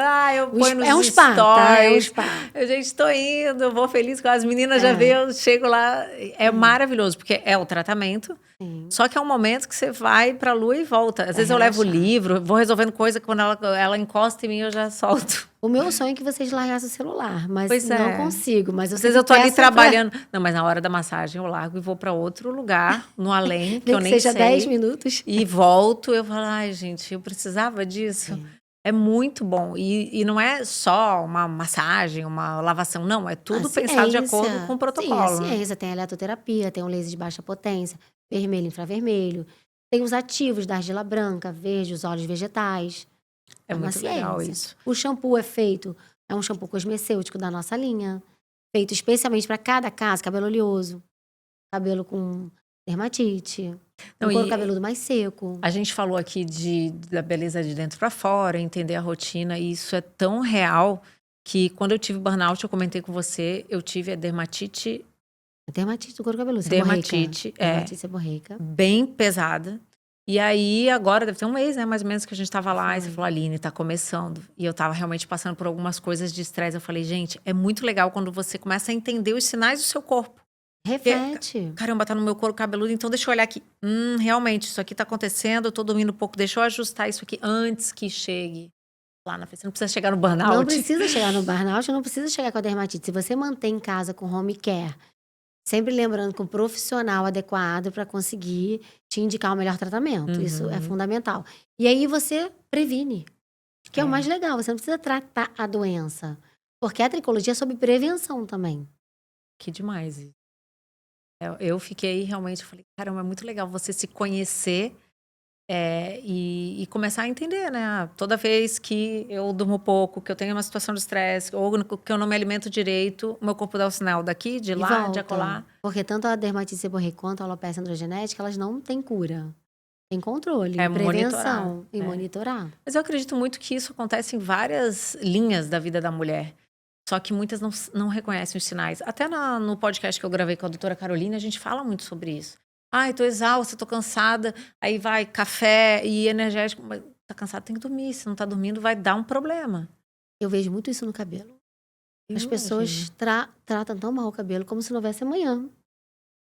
ponho nos É um spa, tá? É um stories. spa. Gente, tô indo, eu vou feliz com as meninas, já vê, É. eu chego lá. É maravilhoso, porque é o tratamento. Sim. Só que é um momento que você vai pra lua e volta. Às Pra vezes eu levo o relaxar. livro, vou resolvendo coisa, quando ela encosta em mim, eu já solto. O meu sonho é que vocês largassem o celular, mas Pois não é. consigo. Mas eu Às vezes sempre eu tô ali peço trabalhando. Não, mas na hora da massagem eu largo e vou pra outro lugar, no além, que nem eu que nem seja 10 sei. minutos. E volto, eu falo, ai, gente, eu precisava disso. Sim. É muito bom. E não é só uma massagem, uma lavação, não. É A tudo pensado de acordo ciência. com o Sim, a protocolo, né? ciência. Tem a eletroterapia, tem o laser de baixa potência, vermelho, infravermelho. Tem os ativos da argila branca, verde, os óleos vegetais. É É uma muito legal ciência. isso. O shampoo é um shampoo cosmecêutico da nossa linha, feito especialmente para cada caso, cabelo oleoso, cabelo com dermatite, Não, um couro e cabeludo mais seco. a gente falou aqui da beleza de dentro para fora, entender a rotina, e isso é tão real que quando eu tive burnout, eu comentei com você, eu tive a dermatite, Dermatite do couro cabeludo, seborreica. Dermatite seborreica. bem pesada. E aí, agora, deve ter um mês, né, mais ou menos, que a gente tava lá, e você Foi. falou, Aline, tá começando. E eu tava realmente passando por algumas coisas de estresse. Eu falei, gente, é muito legal quando você começa a entender os sinais do seu corpo. Reflete. Caramba, tá no meu couro cabeludo, então deixa eu olhar aqui. Realmente, isso aqui tá acontecendo, eu tô dormindo um pouco, deixa eu ajustar isso aqui antes que chegue lá na frente. Você não precisa chegar no burnout. Não precisa chegar no burnout, não precisa chegar com a dermatite. Se você mantém em casa com home care, sempre lembrando com um profissional adequado para conseguir te indicar o melhor tratamento. Isso é Uhum. fundamental. E aí você previne, que é o É. mais legal. Você não precisa tratar a doença. Porque a tricologia é sobre prevenção também. Que demais isso. Eu fiquei realmente, eu falei, caramba, é muito legal você se conhecer e começar a entender, né? Toda vez que eu durmo pouco, que eu tenho uma situação de estresse, ou que eu não me alimento direito, o meu corpo dá o sinal daqui, de E lá, de volta. acolá. Porque tanto a dermatite seborreica quanto a alopecia androgenética, elas não têm cura. Tem controle, É monitorar. prevenção e monitorar. Mas eu acredito muito que isso acontece em várias linhas da vida da mulher. Só que muitas não reconhecem os sinais. Até no podcast que eu gravei com a doutora Carolina, a gente fala muito sobre isso. Ai, tô exausta, tô cansada. Aí vai café e energético. Mas tá cansado, tem que dormir. Se não tá dormindo, vai dar um problema. Eu vejo muito isso no cabelo. Eu As pessoas imagino. tratam tão mal o cabelo como se não houvesse amanhã.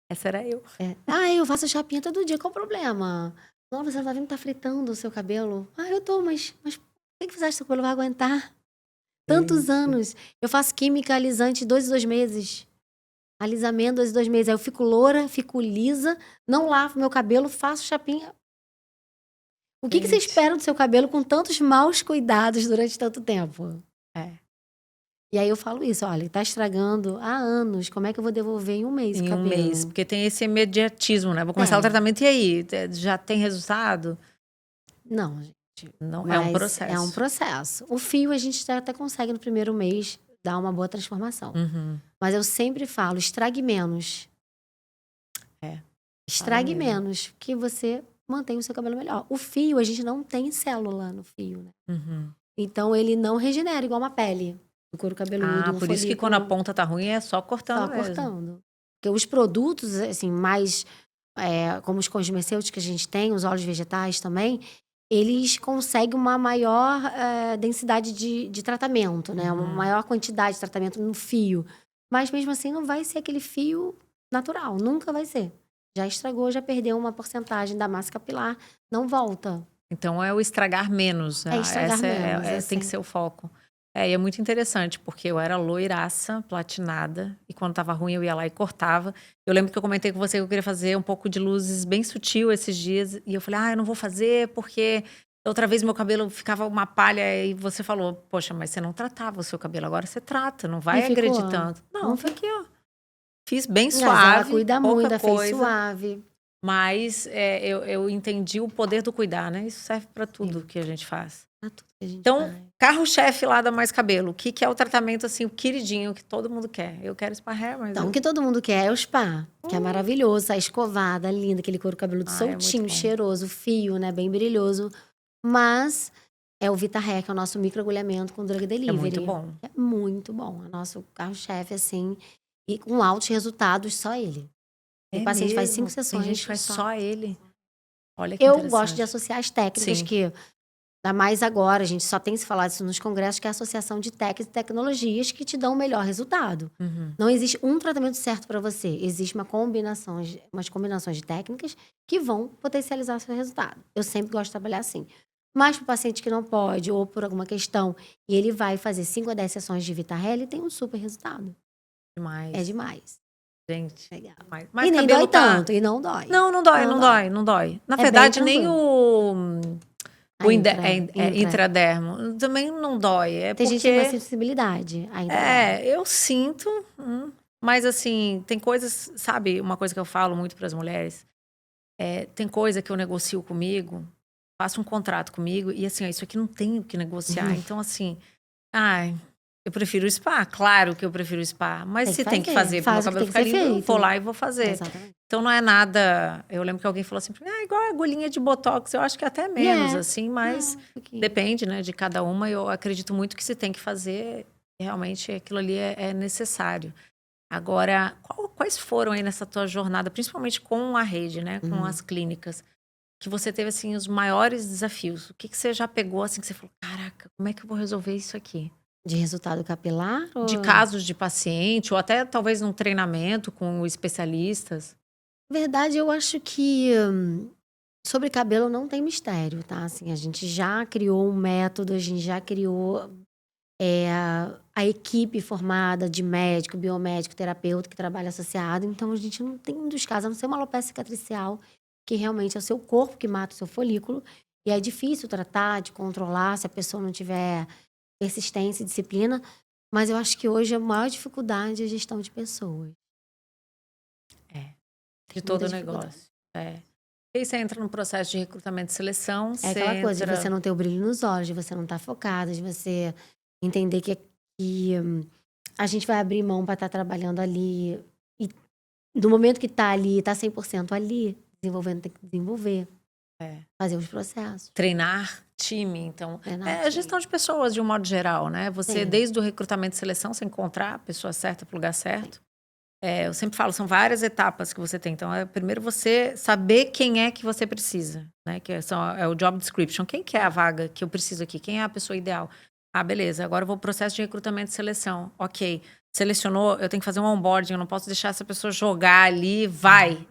Essa era eu. Ah, eu faço chapinha todo dia, qual o problema? Não, você não tá vendo que tá fritando o seu cabelo? Ah, eu tô, mas por que você acha que seu cabelo vai aguentar tantos Gente. anos? Eu faço química alisante 2 em 2 meses. Alisamento 2 em 2 meses. Aí eu fico loura, fico lisa, não lavo meu cabelo, faço chapinha. O que você Gente. espera do seu cabelo com tantos maus cuidados durante tanto tempo? É. E aí eu falo isso, olha, tá estragando há anos, como é que eu vou devolver em um mês o Em um mês. cabelo? Porque tem esse imediatismo, né? Vou começar o Tem. tratamento e aí? Já tem resultado? Não, gente, Não, é um mas é um processo. processo. O fio a gente até consegue no primeiro mês dar uma boa transformação. Uhum. Mas eu sempre falo, estrague menos. É. Estrague mesmo. menos, que você mantém o seu cabelo melhor. O fio, a gente não tem célula no fio, né? Uhum. Então ele não regenera igual uma pele do couro cabeludo, um Por isso que quando a folículo, ponta tá ruim é só cortando só mesmo. cortando. Porque os produtos, assim, mais como os cosmecêuticos que a gente tem, os óleos vegetais também, eles conseguem uma maior densidade de tratamento, né? Uma maior quantidade de tratamento no fio. Mas mesmo assim não vai ser aquele fio natural, nunca vai ser. Já estragou, já perdeu uma porcentagem da massa capilar, não volta. Então é o estragar menos, né? É estragar Essa menos, tem que assim. ser o foco. E é muito interessante, porque eu era loiraça, platinada, e quando tava ruim eu ia lá e cortava. Eu lembro que eu comentei com você que eu queria fazer um pouco de luzes bem sutil esses dias, e eu falei, eu não vou fazer porque outra vez meu cabelo ficava uma palha, e você falou, poxa, mas você não tratava o seu cabelo, agora você trata, não vai E ficou. agredir tanto. Não, Não foi ficou. aqui, ó. Fiz bem Mas ela suave, cuida pouca muito, fez coisa. suave. Mas eu entendi o poder do cuidar, né? Isso serve para tudo que a gente faz. Pra tudo que a gente Então, faz. carro-chefe lá da Mais Cabelo. O que é o tratamento, assim, o queridinho que todo mundo quer? Eu quero spa hair, mas... Então, o que todo mundo quer é o spa, que é maravilhoso, a escovada, linda, aquele couro cabeludo é muito soltinho, bom. cheiroso, fio, né, bem brilhoso. Mas é o Vita Hair, que é o nosso microagulhamento com drug delivery. É muito bom. É muito bom. É o nosso carro-chefe, assim, e com altos resultados, só ele. O paciente faz 5 mesmo? sessões. Tem gente que faz só ele. Olha que Eu interessante. gosto de associar as técnicas Sim. que, ainda mais agora, a gente só tem se falado isso nos congressos, que é a associação de técnicas e tecnologias que te dão o melhor resultado. Uhum. Não existe um tratamento certo para você. Existe umas combinações de técnicas que vão potencializar seu resultado. Eu sempre gosto de trabalhar assim. Mas para o paciente que não pode, ou por alguma questão, e ele vai fazer 5 a 10 sessões de Vita Hair, ele tem um super resultado. Demais. É demais. Gente. Legal. Mas E nem cabelo dói tanto, e não dói. Não dói. Na É bem verdade, nem tranquilo. o Intra. intradermo também não dói. É Tem gente que tem mais porque... sensibilidade ainda. eu sinto, mas assim, tem coisas, sabe, uma coisa que eu falo muito para as mulheres, tem coisa que eu negocio comigo, faço um contrato comigo e assim, isso aqui não tem o que negociar. Então assim, eu prefiro o spa, claro que eu prefiro o spa, mas se tem que fazer pro meu cabelo ficar lindo, eu vou lá e vou fazer. Exatamente. Então não é nada, eu lembro que alguém falou assim, igual a agulhinha de botox, eu acho que até menos assim, mas depende, né, de cada uma. Eu acredito muito que se tem que fazer, realmente aquilo ali é necessário. Agora, quais foram aí nessa tua jornada, principalmente com a rede, né, com as clínicas, que você teve assim os maiores desafios? O que você já pegou assim que você falou, caraca, como é que eu vou resolver isso aqui? De resultado capilar? De casos de paciente, ou até talvez num treinamento com especialistas? Verdade, eu acho que sobre cabelo não tem mistério, tá? Assim, a gente já criou um método, a gente já criou a equipe formada de médico, biomédico, terapeuta que trabalha associado. Então, a gente não tem um dos casos, a não ser uma alopecia cicatricial, que realmente é o seu corpo que mata o seu folículo. E é difícil tratar, de controlar, se a pessoa não tiver persistência e disciplina. Mas eu acho que hoje a maior dificuldade é a gestão de pessoas. De todo o negócio. E aí você entra no processo de recrutamento e seleção. É aquela coisa de você não ter o brilho nos olhos, de você não estar focada, de você entender que a gente vai abrir mão para estar trabalhando ali. E no momento que está ali, está 100% ali, desenvolvendo, tem que desenvolver. Fazer os processos. Treinar time, então. A gestão de pessoas, de um modo geral, né? Você, desde o recrutamento e seleção, você encontrar a pessoa certa para o lugar certo. Eu sempre falo, são várias etapas que você tem. Então, primeiro você saber quem é que você precisa, né? Que é o job description. Quem que é a vaga que eu preciso aqui? Quem é a pessoa ideal? Beleza. Agora eu vou pro processo de recrutamento e seleção. Ok. selecionou, eu tenho que fazer um onboarding, eu não posso deixar essa pessoa jogar ali, vai.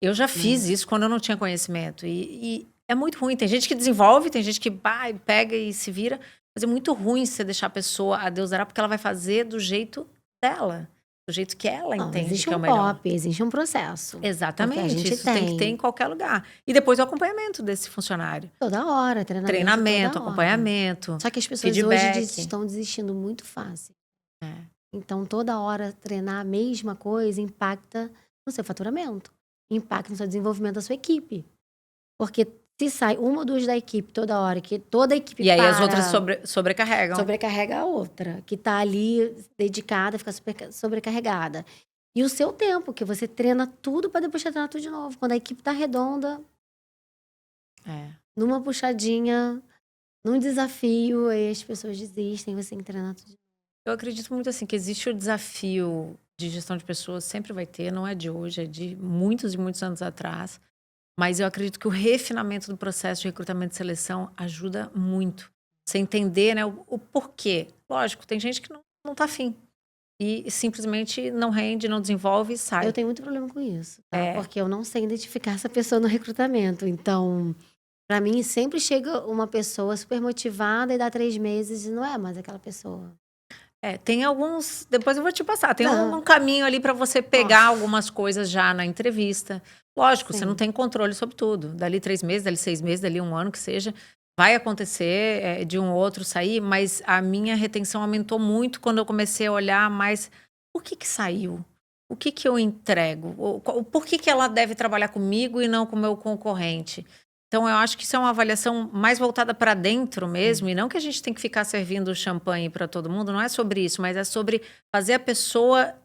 Eu já fiz isso quando eu não tinha conhecimento. E é muito ruim. Tem gente que desenvolve, tem gente que vai, pega e se vira. Mas é muito ruim você deixar a pessoa a Deus dará, porque ela vai fazer do jeito dela. Do jeito que ela Não, entende existe que é o um melhor. POP, existe um processo. Porque a Exatamente. gente Isso tem que ter em qualquer lugar. E depois o acompanhamento desse funcionário. toda hora, Treinamento, toda hora. acompanhamento. Só que as pessoas feedback. hoje estão desistindo muito fácil. É. Então, toda hora treinar a mesma coisa impacta no seu faturamento, impacta no seu desenvolvimento da sua equipe. Porque se sai uma ou duas da equipe toda hora, que toda a equipe E aí as para, outras sobrecarregam. sobrecarrega a outra, que tá ali dedicada, fica sobrecarregada. E o seu tempo, que você treina tudo para depois treinar tudo de novo. Quando a equipe tá redonda, numa puxadinha, num desafio, aí as pessoas desistem, você tem que treinar tudo de novo. Eu acredito muito assim, que existe o desafio de gestão de pessoas, sempre vai ter, não é de hoje, é de muitos e muitos anos atrás. Mas eu acredito que o refinamento do processo de recrutamento e seleção ajuda muito. Você entender, né, o porquê. Lógico, tem gente que não tá afim. E simplesmente não rende, não desenvolve e sai. Eu tenho muito problema com isso, tá? Porque eu não sei identificar essa pessoa no recrutamento. Então, pra mim, sempre chega uma pessoa super motivada e dá 3 meses e não é mais aquela pessoa. Tem alguns. Depois eu vou te passar. Tem Não. um caminho ali para você pegar algumas coisas já na entrevista. Lógico, você Sim. não tem controle sobre tudo. Dali 3 meses, dali 6 meses, dali 1 ano, que seja. Vai acontecer de um ou outro sair, mas a minha retenção aumentou muito quando eu comecei a olhar mais por que saiu? O que eu entrego? Por que ela deve trabalhar comigo e não com o meu concorrente? Então, eu acho que isso é uma avaliação mais voltada para dentro mesmo, e não que a gente tem que ficar servindo champanhe para todo mundo, não é sobre isso, mas é sobre fazer a pessoa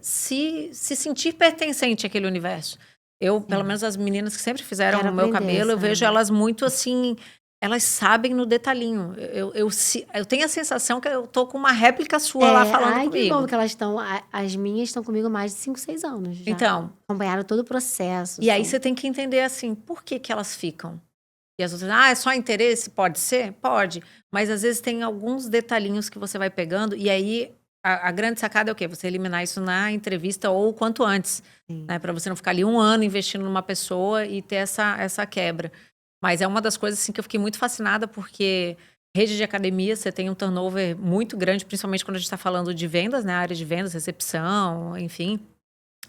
se sentir pertencente àquele universo. Eu, pelo menos as meninas que sempre fizeram Quero o meu aprender cabelo, eu essa- vejo elas muito assim, elas sabem no detalhinho. Eu tenho a sensação que eu tô com uma réplica sua lá falando ai, que comigo. bom que elas estão. As minhas estão comigo há mais de 5, 6 anos. Já Então, acompanharam todo o processo. e aí são- você tem que entender assim, por que elas ficam? E as outras, é só interesse? Pode ser? Pode. Mas às vezes tem alguns detalhinhos que você vai pegando, e aí a grande sacada é o quê? Você eliminar isso na entrevista ou o quanto antes, Sim. né? Para você não ficar ali 1 ano investindo numa pessoa e ter essa quebra. Mas é uma das coisas assim, que eu fiquei muito fascinada, porque rede de academia, você tem um turnover muito grande, principalmente quando a gente está falando de vendas, né? Área de vendas, recepção, enfim.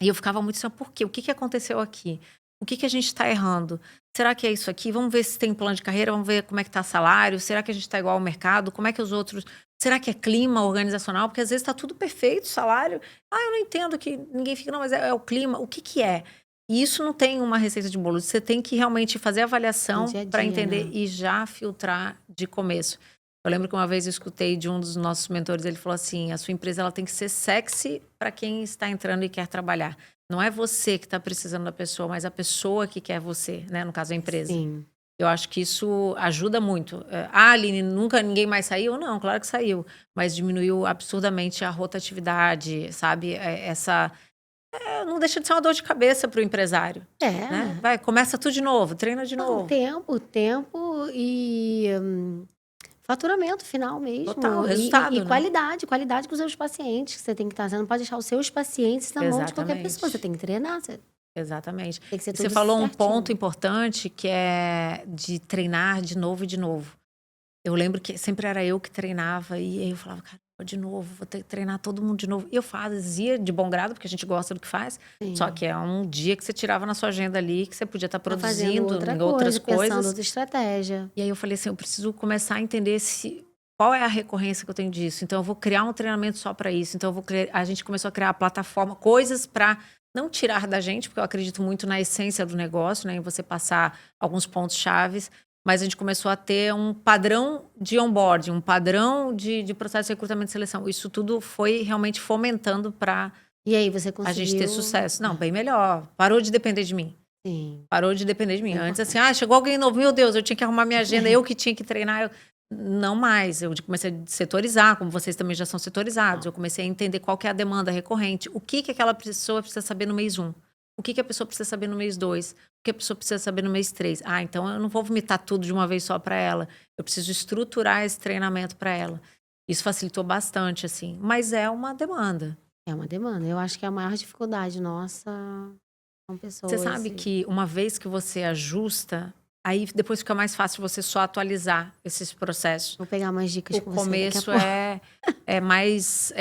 E eu ficava muito assim, por quê? O que aconteceu aqui? O que a gente está errando? Será que é isso aqui? Vamos ver se tem plano de carreira, vamos ver como é que está o salário, será que a gente está igual ao mercado? Como é que os outros... Será que é clima organizacional? Porque às vezes está tudo perfeito, salário. Eu não entendo que ninguém fica, não, mas é o clima. O que é? E isso não tem uma receita de bolo. Você tem que realmente fazer a avaliação No dia a para dia, entender né? e já filtrar de começo. Eu lembro que uma vez eu escutei de um dos nossos mentores, ele falou assim, a sua empresa ela tem que ser sexy para quem está entrando e quer trabalhar. Não é você que está precisando da pessoa, mas a pessoa que quer você, né? No caso, a empresa. Sim. Eu acho que isso ajuda muito. Aline, nunca ninguém mais saiu? Não, claro que saiu. Mas diminuiu absurdamente a rotatividade, sabe? Não deixa de ser uma dor de cabeça para o empresário. Né? Vai, começa tudo de novo, treina de novo. Tempo e faturamento final mesmo. Total, resultado, E né? qualidade com os seus pacientes. Que você tem que estar. Você não pode deixar os seus pacientes na mão de qualquer Exatamente. pessoa. Você tem que treinar. Exatamente. Tem que ser E você tudo falou um certinho. ponto importante que é de treinar de novo e de novo. Eu lembro que sempre era eu que treinava e aí eu falava, cara, de novo, vou ter que treinar todo mundo de novo. E eu fazia de bom grado, porque a gente gosta do que faz. Sim. Só que é um dia que você tirava na sua agenda ali, que você podia estar Tá fazendo produzindo outra em outras coisa, pensando coisas. outra estratégia. E aí eu falei assim, eu preciso começar a entender qual é a recorrência que eu tenho disso. Então eu vou criar um treinamento só para isso. Então a gente começou a criar a plataforma, coisas para não tirar da gente, porque eu acredito muito na essência do negócio, né, em você passar alguns pontos chaves, mas a gente começou a ter um padrão de onboarding, um padrão de processo de recrutamento e seleção. Isso tudo foi realmente fomentando para E aí, você a conseguiu... gente ter sucesso. Não, bem melhor. Parou de depender de mim. Sim. Parou de depender de mim. É Antes, assim, chegou alguém novo, meu Deus, eu tinha que arrumar minha agenda, eu que tinha que treinar. Não mais. Eu comecei a setorizar, como vocês também já são setorizados. Eu comecei a entender qual que é a demanda recorrente. O que aquela pessoa precisa saber no mês 1. O que a pessoa precisa saber no mês 2. O que a pessoa precisa saber no mês 3. Então eu não vou vomitar tudo de uma vez só para ela. Eu preciso estruturar esse treinamento para ela. Isso facilitou bastante, assim. Mas é uma demanda. É uma demanda. Eu acho que a maior dificuldade nossa são Você pessoas sabe que uma vez que você ajusta, aí depois fica mais fácil você só atualizar esses processos. Vou pegar umas dicas O com você daqui a começo pouco. é mais,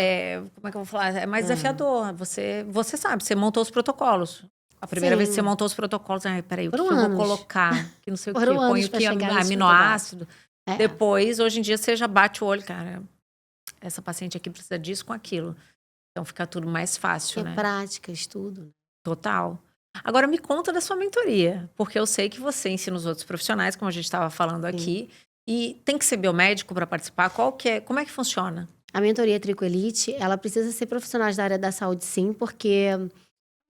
como é que eu vou falar? É mais desafiador. Você sabe, você montou os protocolos. A primeira vez que você Sim, montou os protocolos, ai, peraí, o que foram que eu vou anos. colocar? Que não sei o quê, Foram põe anos o para que chegar nesses protocolos. aminoácido. É, Depois, hoje em dia, você já bate o olho, cara. Essa paciente aqui precisa disso com aquilo. Então fica tudo mais fácil, é né? prática, estudo. Total. Agora me conta da sua mentoria, porque eu sei que você ensina os outros profissionais, como a gente estava falando Sim. aqui, e tem que ser biomédico para participar. Como é que funciona? A mentoria Tricoelite, ela precisa ser profissional da área da saúde, sim, porque...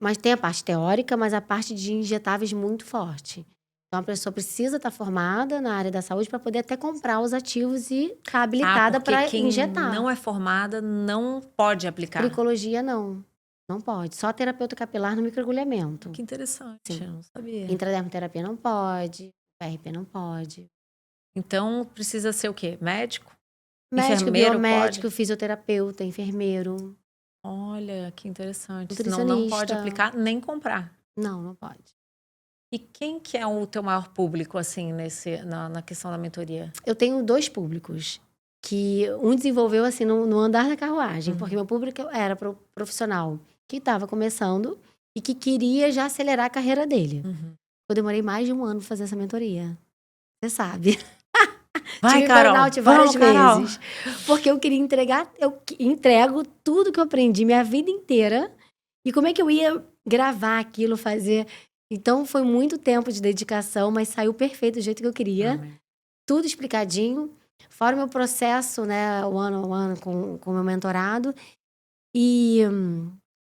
Mas tem a parte teórica, mas a parte de injetáveis muito forte. Então, a pessoa precisa estar formada na área da saúde para poder até comprar os ativos e estar habilitada Porque para quem injetar. não é formada não pode aplicar. Tricologia, não. Não pode. Só terapeuta capilar no microagulhamento. Que interessante, Sim. eu não sabia. Intradermoterapia não pode. PRP não pode. Então precisa ser o quê? Médico? Médico, Enfermeiro biomédico, pode? fisioterapeuta, enfermeiro, Olha, que interessante. Senão não pode nutricionista. aplicar nem comprar. Não, não pode. E quem que é o teu maior público, assim, na questão da mentoria? Eu tenho 2 públicos, que um desenvolveu, assim, no andar da carruagem, porque meu público era profissional que estava começando e que queria já acelerar a carreira dele. Eu demorei mais de 1 ano pra fazer essa mentoria. Você sabe. Vai, Tive Carol. burnout várias Vamos, Carol. vezes. Porque eu queria entregar, eu entrego tudo que eu aprendi minha vida inteira. E como é que eu ia gravar aquilo, fazer? Então foi muito tempo de dedicação, mas saiu perfeito do jeito que eu queria. Amém. Tudo explicadinho. Fora o meu processo, né, one on one com o meu mentorado. E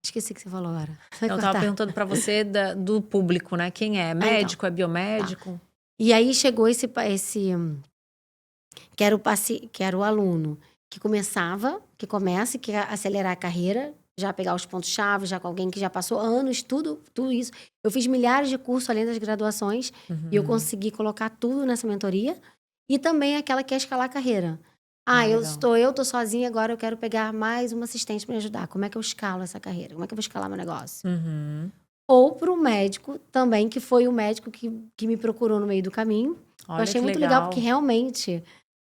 esqueci o que você falou agora. Vai Eu tava cortar. perguntando pra você do público, né? Quem é? então. Médico? É biomédico? E aí chegou esse que era o aluno que começa e quer acelerar a carreira, já pegar os pontos-chave, já com alguém que já passou anos, tudo isso. Eu fiz milhares de cursos além das graduações e eu consegui colocar tudo nessa mentoria. E também aquela que quer escalar a carreira. Eu tô sozinha, agora eu quero pegar mais uma assistente para me ajudar. Como é que eu escalo essa carreira? Como é que eu vou escalar meu negócio? Ou para o médico também, que foi o médico que me procurou no meio do caminho. Eu Olha achei que muito legal, porque realmente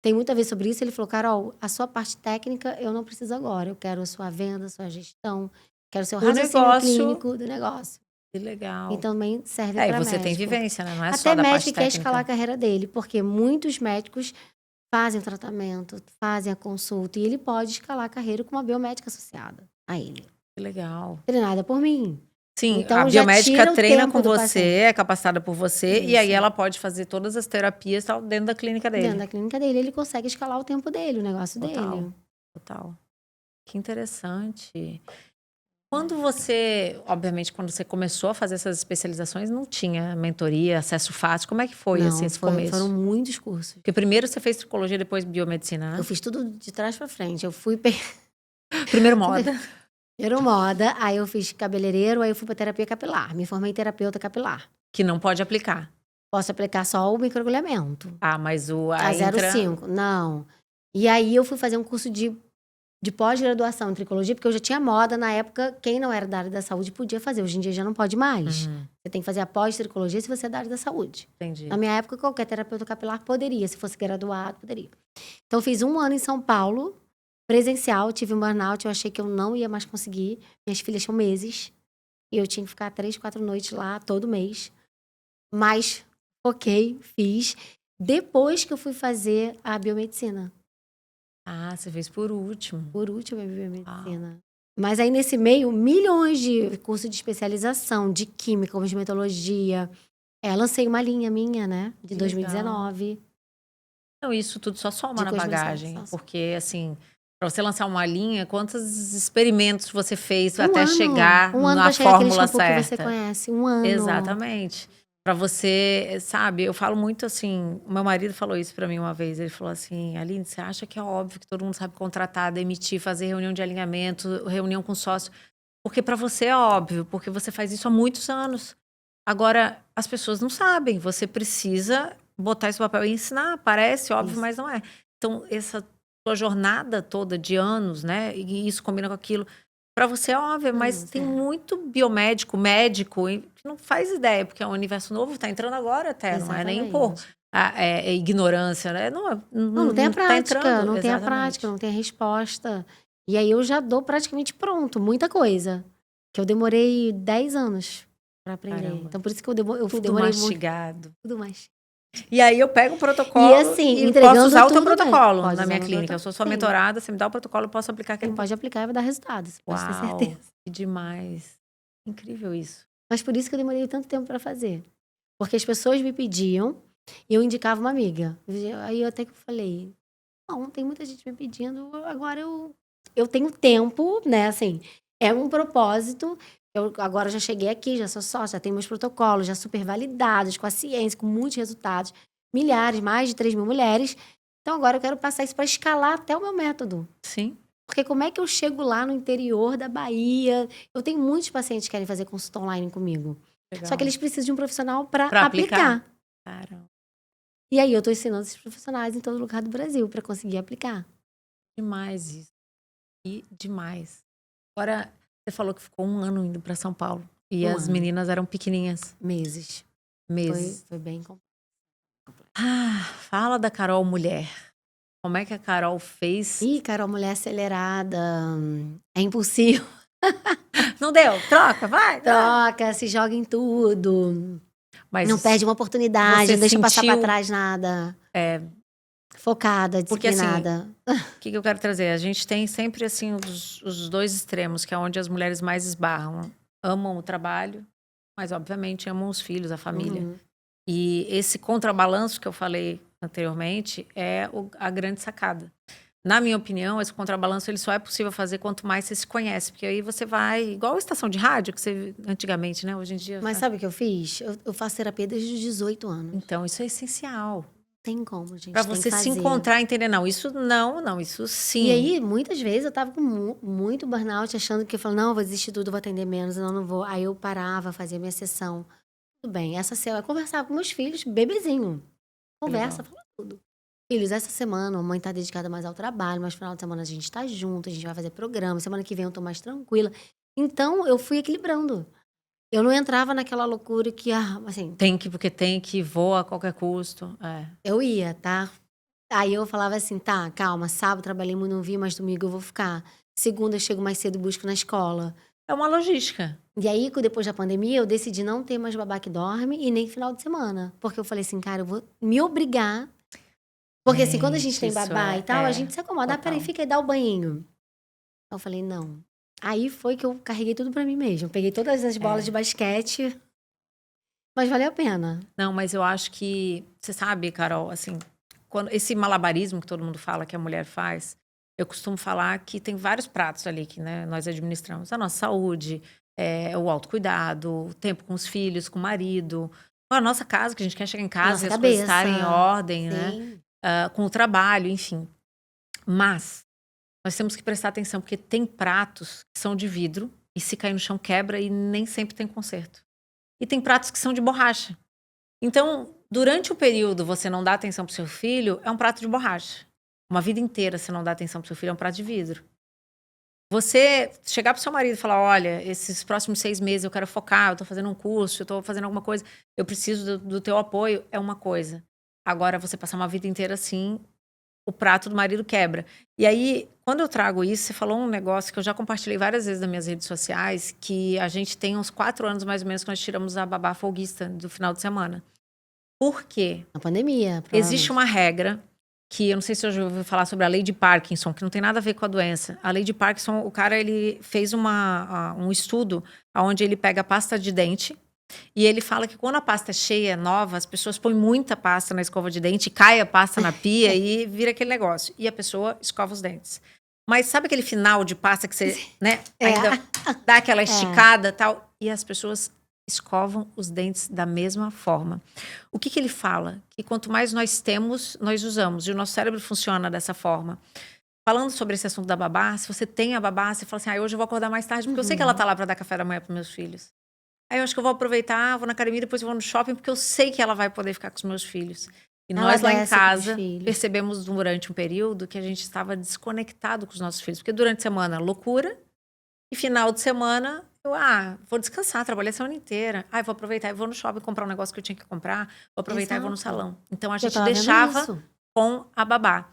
tem muito a ver sobre isso. Ele falou, Carol, a sua parte técnica eu não preciso agora. Eu quero a sua venda, a sua gestão, quero o seu Do raciocínio negócio. clínico do negócio. Que legal. E também serve E para você médico. tem vivência, né? Não é só Até da médico parte que quer técnica. escalar a carreira dele, porque muitos médicos fazem o tratamento, fazem a consulta, e ele pode escalar a carreira com uma biomédica associada a ele. Que legal. Treinada por mim. Sim, Então, a já biomédica tira o treina tempo com do você, paciente. é capacitada por você, e aí Isso. ela pode fazer todas as terapias tal, dentro da clínica dele. Dentro da clínica dele, ele consegue escalar o tempo dele, o negócio dele. Total. Que interessante. Quando você, obviamente, quando você começou a fazer essas especializações, não tinha mentoria, acesso fácil. Como é que foi assim, esse começo? Foram muitos cursos. Porque primeiro você fez psicologia, depois biomedicina, né? Eu fiz tudo de trás pra frente. Eu fui Primeiro moda. primeiro moda, aí eu fiz cabeleireiro, aí eu fui pra terapia capilar. Me formei em terapeuta capilar. Que não pode aplicar. Posso aplicar só o microagulhamento. Mas A 0,5. Não. E aí eu fui fazer um curso de pós-graduação em tricologia, porque eu já tinha moda na época, quem não era da área da saúde podia fazer. Hoje em dia já não pode mais. Você tem que fazer a pós-tricologia se você é da área da saúde. Entendi. Na minha época, qualquer terapeuta capilar poderia, se fosse graduado, poderia. Então, eu fiz 1 ano em São Paulo, presencial, tive um burnout, eu achei que eu não ia mais conseguir. Minhas filhas tinham meses, e eu tinha que ficar 3, 4 noites lá, todo mês. Mas, fiz. Depois que eu fui fazer a biomedicina. Você fez por último. Por último, a biomedicina. Mas aí, nesse meio, milhões de cursos de especialização, de química, cosmetologia. Lancei uma linha minha, né? De 2019. Não, isso tudo só soma De na cosmética, bagagem. só soma. Porque, assim, pra você lançar uma linha, quantos experimentos você fez Um até ano. chegar Um ano na pra chegar aquele fórmula shampoo certa? que você conhece. 1 ano. Exatamente. Pra você, sabe, eu falo muito assim, o meu marido falou isso pra mim uma vez, ele falou assim, Aline, você acha que é óbvio que todo mundo sabe contratar, demitir, fazer reunião de alinhamento, reunião com sócio? Porque pra você é óbvio, porque você faz isso há muitos anos. Agora, as pessoas não sabem, você precisa botar esse papel e ensinar, parece óbvio, Isso. mas não é. Então, sua jornada toda de anos, né? E isso combina com aquilo. Para você é óbvio, mas tem muito biomédico, médico, que não faz ideia, porque é um universo novo, tá entrando agora até, não é nem por Exatamente. ignorância, né? Não, Não tem a tá prática, entrando, não tem a prática, exatamente. não tem a resposta. E aí eu já dou praticamente pronto, muita coisa. Que eu demorei 10 anos pra aprender. Caramba. Então por isso que eu Tudo demorei muito. mastigado. Tudo mais. E aí eu pego o E protocolo assim, e posso entregando usar o teu tudo bem. protocolo Pode na usar minha meu clínica. Eu protocolo. sou sua Sim. mentorada, você me dá o protocolo, eu posso aplicar aquele Quem pode aplicar vai dar resultado, você pode ter Uau, certeza. que demais. Incrível isso. Mas por isso que eu demorei tanto tempo pra fazer. Porque as pessoas me pediam e eu indicava uma amiga. Aí eu até que falei, não, tem muita gente me pedindo, agora eu tenho tempo, né, assim, é um propósito. Eu agora já cheguei aqui, já sou sócia, já tenho meus protocolos, já super validados, com a ciência, com muitos resultados. Milhares, mais de 3.000 mulheres. Então agora eu quero passar isso para escalar até o meu método. Sim. Porque como é que eu chego lá no interior da Bahia? Eu tenho muitos pacientes que querem fazer consulta online comigo. Legal. Só que eles precisam de um profissional para Pra aplicar. aplicar. Caramba. E aí eu tô ensinando esses profissionais em todo lugar do Brasil para conseguir aplicar. Demais isso. E demais. Agora, você falou que ficou 1 ano indo para São Paulo. E Um as ano. meninas eram pequenininhas. Meses. Meses. Foi bem complexo. Fala da Carol mulher. Como é que a Carol fez? Ih, Carol, mulher acelerada, é impulsiva, Não deu, troca, vai. troca, se joga em tudo, Mas não perde uma oportunidade, você não deixa passar para sentiu, trás nada. é, Focada, porque assim, disciplinada. o que eu quero trazer? A gente tem sempre assim os dois extremos, que é onde as mulheres mais esbarram. Amam o trabalho, mas obviamente amam os filhos, a família. Uhum. E esse contrabalanço que eu falei anteriormente é a grande sacada. Na minha opinião, esse contrabalanço ele só é possível fazer quanto mais você se conhece. Porque aí você vai... Igual a estação de rádio, que você... Antigamente, né? Hoje em dia... Mas sabe o que eu fiz? Eu faço terapia desde os 18 anos. Então, isso é essencial. Tem como, gente, Pra tem você que se fazer. encontrar e entender. Não, isso não, isso sim. E aí, muitas vezes, eu tava com muito burnout, achando que eu falava, não, eu vou desistir tudo, vou atender menos, não vou. Aí eu parava, fazia minha sessão. Tudo bem, essa semana eu conversava com meus filhos, bebezinho. Conversa, Legal. fala tudo. Filhos, essa semana a mãe tá dedicada mais ao trabalho, mas no final de semana a gente tá junto, a gente vai fazer programa, semana que vem eu tô mais tranquila. Então, eu fui equilibrando. Eu não entrava naquela loucura que, assim, Porque tem que voa a qualquer custo. É. eu ia, tá? Aí eu falava assim, tá, calma, sábado trabalhei muito, não vi, mas domingo eu vou ficar. Segunda eu chego mais cedo e busco na escola. É uma logística. E aí, depois da pandemia, eu decidi não ter mais babá que dorme e nem final de semana. Porque eu falei assim, cara, eu vou me obrigar. Porque assim, quando a gente tem Isso babá e tal, a gente se acomoda. total. Peraí, fica aí, dá o banhinho. Eu falei, não. Aí foi que eu carreguei tudo pra mim mesmo. Peguei todas as bolas de basquete. Mas valeu a pena. Não, mas eu acho que... Você sabe, Carol, assim... Esse malabarismo que todo mundo fala que a mulher faz... Eu costumo falar que tem vários pratos ali que, né, nós administramos. A nossa saúde, o autocuidado, o tempo com os filhos, com o marido, com a nossa casa, que a gente quer chegar em casa Nossa e as coisas cabeça. estarem em ordem, Sim. né? Com o trabalho, enfim. Mas nós temos que prestar atenção, porque tem pratos que são de vidro e se cair no chão quebra e nem sempre tem conserto. E tem pratos que são de borracha. Então, durante o período você não dá atenção pro seu filho, é um prato de borracha. Uma vida inteira você não dá atenção pro seu filho, é um prato de vidro. Você chegar pro seu marido e falar, olha, esses próximos 6 meses eu quero focar, eu tô fazendo um curso, eu tô fazendo alguma coisa, eu preciso do teu apoio, é uma coisa. Agora, você passar uma vida inteira assim, o prato do marido quebra. E aí, quando eu trago isso, você falou um negócio que eu já compartilhei várias vezes nas minhas redes sociais, que a gente tem uns 4 anos mais ou menos que nós tiramos a babá folguista do final de semana. Por quê? Na pandemia, Existe uma regra que eu não sei se eu já ouviu falar sobre a lei de Parkinson, que não tem nada a ver com a doença. A lei de Parkinson, o cara ele fez um estudo onde ele pega a pasta de dente e ele fala que quando a pasta é cheia, nova, as pessoas põem muita pasta na escova de dente, cai a pasta na pia e vira aquele negócio. E a pessoa escova os dentes. Mas sabe aquele final de pasta que você, né, ainda dá aquela esticada e tal? E as pessoas escovam os dentes da mesma forma. O que ele fala? Que quanto mais nós temos, nós usamos. E o nosso cérebro funciona dessa forma. Falando sobre esse assunto da babá, se você tem a babá, você fala assim, hoje eu vou acordar mais tarde, porque eu sei que ela tá lá para dar café da manhã para meus filhos. Aí eu acho que eu vou aproveitar, vou na academia, depois eu vou no shopping, porque eu sei que ela vai poder ficar com os meus filhos. E Ela nós lá em desce com os casa filhos. percebemos durante um período que a gente estava desconectado com os nossos filhos. Porque durante a semana, loucura. E final de semana, vou descansar, trabalhei a semana inteira. Vou aproveitar e vou no shopping comprar um negócio que eu tinha que comprar. Vou aproveitar e vou no Exato. salão. Então a Eu gente tava vendo deixava isso. com a babá.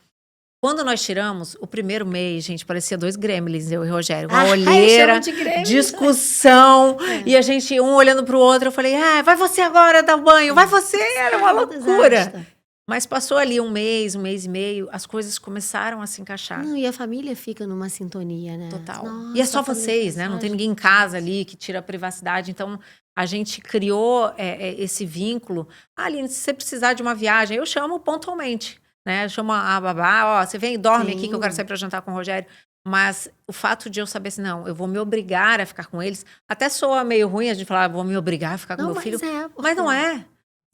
Quando nós tiramos, o primeiro mês, gente, parecia 2 gremlins, eu e o Rogério. Uma Eu olheira, chamo de gremlins. discussão. E a gente, um olhando pro outro. Eu falei, vai você agora dar banho, vai você. Era uma loucura. Desastre. Mas passou ali um mês e meio, as coisas começaram a se encaixar. Não, e a família fica numa sintonia, né? Total. Nossa, E é só a família vocês, fica né? só Não tem a ninguém em gente. casa ali que tira a privacidade. Então, a gente criou esse vínculo. Aline, se você precisar de uma viagem, eu chamo pontualmente, né? Eu chamo a babá, você vem e dorme aqui que eu quero Sim. sair para jantar com o Rogério. Mas o fato de eu saber assim, não, eu vou me obrigar a ficar com eles, até soa meio ruim a gente falar, vou me obrigar a ficar com Não, meu mas filho. porque Mas não é.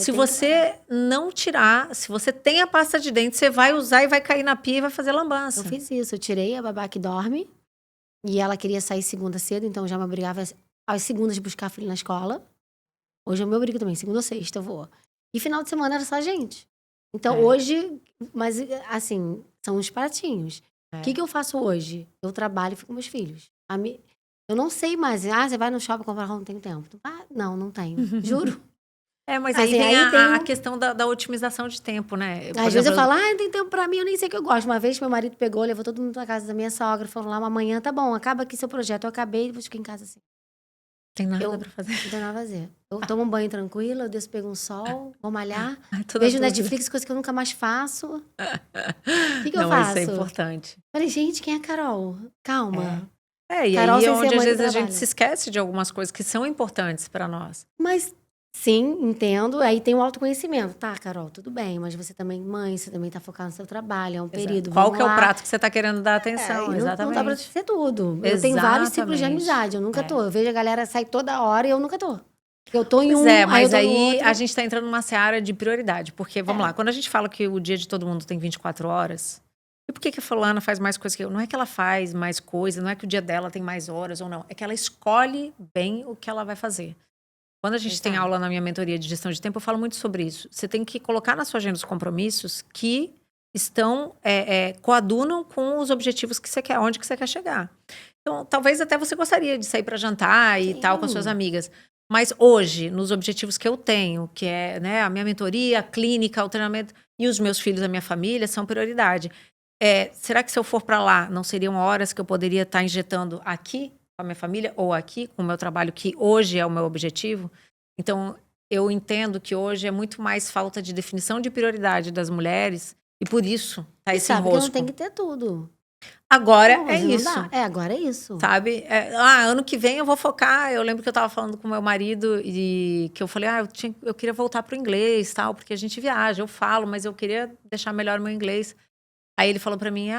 Se tem que você não tirar, se você tem a pasta de dente, você vai usar e vai cair na pia e vai fazer lambança. Eu fiz isso, eu tirei a babá que dorme e ela queria sair segunda cedo, então eu já me obrigava às segundas de buscar filho na escola. Hoje eu me obrigo também, segunda ou sexta eu vou. E final de semana era só a gente. Então hoje, mas assim, são uns pratinhos. O que eu faço hoje? Eu trabalho e fico com meus filhos. Eu não sei mais. Você vai no shopping comprar roupa, não tenho tempo. Não tenho. Juro. Mas Assim, aí aí tem a tem questão da otimização de tempo, né? Por Às vezes eu exemplo, falo, não tem tempo pra mim, eu nem sei o que eu gosto. Uma vez meu marido pegou, levou todo mundo pra casa da minha sogra, falou lá, amanhã tá bom, acaba aqui seu projeto. Eu acabei e fiquei em casa assim. tem nada pra fazer. Não tem nada a fazer. Eu tomo um banho tranquilo, eu desço, pego um sol, vou malhar, Toda vejo dúvida. Netflix, coisa que eu nunca mais faço. O que eu Não, faço? isso é importante. Falei, gente, quem é a Carol? Calma. E Carol aí sem é ser onde às mãe do vezes a gente trabalho. se esquece de algumas coisas que são importantes pra nós. Mas, sim, entendo. Aí tem o autoconhecimento. Tá, Carol, tudo bem, mas você também, mãe, você também tá focada no seu trabalho, é um período. Qual vamos que é o lá. prato que você tá querendo dar atenção? Exatamente. Não dá pra ser tudo. Eu tenho vários ciclos de Exatamente. amizade, eu nunca tô. Eu vejo a galera sair toda hora e eu nunca tô. Eu tô em Pois um, aí eu mas tô no aí outro. a gente tá entrando numa seara de prioridade. Porque, vamos lá, quando a gente fala que o dia de todo mundo tem 24 horas, e por que a fulana faz mais coisa que eu? Não é que ela faz mais coisa, não é que o dia dela tem mais horas ou não. É que ela escolhe bem o que ela vai fazer. Quando a gente tem aula na minha mentoria de gestão de tempo, eu falo muito sobre isso. Você tem que colocar na sua agenda os compromissos que estão, coadunam com os objetivos que você quer, onde que você quer chegar. Então, talvez até você gostaria de sair para jantar e tal com as suas amigas. Mas hoje, nos objetivos que eu tenho, que é, né, a minha mentoria, a clínica, o treinamento e os meus filhos, a minha família, são prioridade. Será que se eu for para lá, não seriam horas que eu poderia estar injetando aqui com a minha família ou aqui com o meu trabalho, que hoje é o meu objetivo? Então, eu entendo que hoje é muito mais falta de definição de prioridade das mulheres e por isso tá esse sabe que enrosco. não tem que ter tudo. Agora Não, é mas não isso. dá. Agora é isso. Sabe? Ano que vem eu vou focar. Eu lembro que eu tava falando com meu marido e que eu falei, eu queria voltar pro inglês, tal, porque a gente viaja, eu falo, mas eu queria deixar melhor o meu inglês. Aí ele falou pra mim,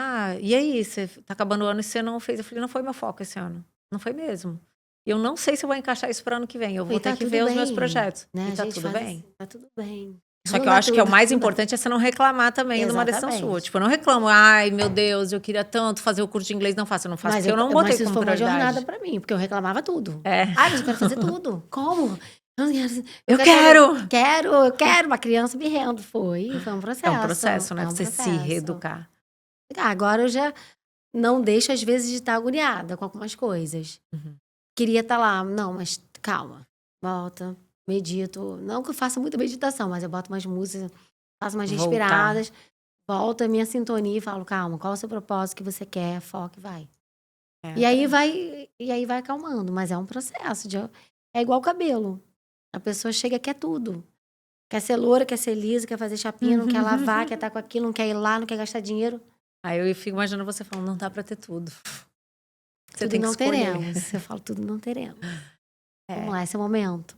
e aí, você tá acabando o ano e você não fez? Eu falei, não foi meu foco esse ano. Não foi mesmo. E eu não sei se eu vou encaixar isso pro ano que vem. Eu vou ter que ver os meus projetos. Né? E tá tudo bem. Assim, tá tudo bem. Só que Não eu dá acho que é o tudo, mais não dá. importante é você não reclamar também de uma decisão Exatamente. sua. Tipo, eu não reclamo, ai, meu Deus, eu queria tanto fazer o curso de inglês, não faço. Eu não faço porque eu não botei Mas isso como foi uma prioridade. jornada pra mim, porque eu reclamava tudo. É. Mas eu quero fazer tudo. Como? Eu quero! Eu quero. Uma criança birrendo. Foi um processo. É um processo, né? É um Você se processo. reeducar. Agora eu já não deixo, às vezes, de estar agoniada com algumas coisas. Uhum. Queria estar lá. Não, mas calma. Volta. Medito. Não que eu faça muita meditação, mas eu boto umas músicas, faço umas respiradas. Volto a minha sintonia e falo, calma, qual é o seu propósito que você quer? Foca e vai. E aí vai acalmando. Mas é um processo. É igual cabelo. A pessoa chega e quer tudo. Quer ser loura, quer ser lisa, quer fazer chapinha, não quer lavar, quer estar com aquilo, não quer ir lá, não quer gastar dinheiro. Aí eu fico imaginando você falando, não dá pra ter tudo. Você tudo tem que não escolher. teremos. Eu falo, tudo não teremos. Vamos lá, esse é o momento.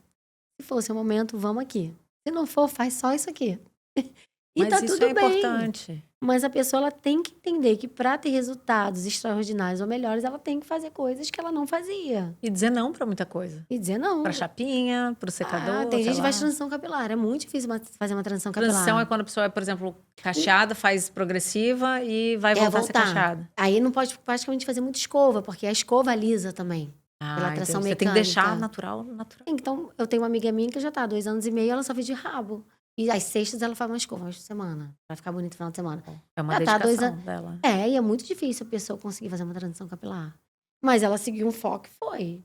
Se for o seu momento, vamos aqui. Se não for, faz só isso aqui. E Mas tá isso tudo é bem. importante. Mas a pessoa ela tem que entender que para ter resultados extraordinários ou melhores, ela tem que fazer coisas que ela não fazia. E dizer não pra muita coisa. E dizer não. Pra chapinha, pro secador, tem sei gente que lá. faz transição capilar. É muito difícil fazer uma transição capilar. Transição é quando a pessoa é, por exemplo, cacheada, faz progressiva e vai voltar a ser cacheada. Aí não pode praticamente fazer muita escova, porque a escova alisa também. Pela tração Você mecânica. tem que deixar natural. Então, eu tenho uma amiga minha que já tá há 2 anos e meio, ela só fez de rabo. E às sextas ela faz uma escova uma vez por semana. Pra ficar bonita no final de semana. É uma Já tá há 2 dedicação anos. dela. E é muito difícil a pessoa conseguir fazer uma transição capilar. Mas ela seguiu um foco e foi.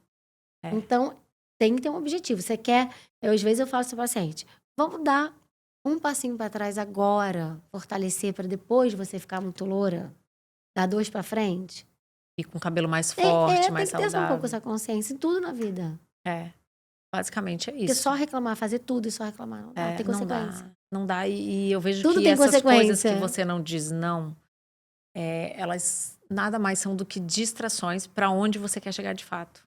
É. Então, tem que ter um objetivo. Você quer... às vezes eu falo pro seu paciente, vamos dar um passinho pra trás agora, fortalecer pra depois você ficar muito loura, dar 2 pra frente. E com cabelo mais Tem forte, mais que ter um pouco saudável. essa consciência em tudo na vida. É. Basicamente é Porque isso. só reclamar, fazer tudo e só reclamar, não dá, tem Não consequência. dá. Não dá. E eu vejo Tudo que tem essas coisas que consequência. você não diz não, elas nada mais são do que distrações para onde você quer chegar de fato.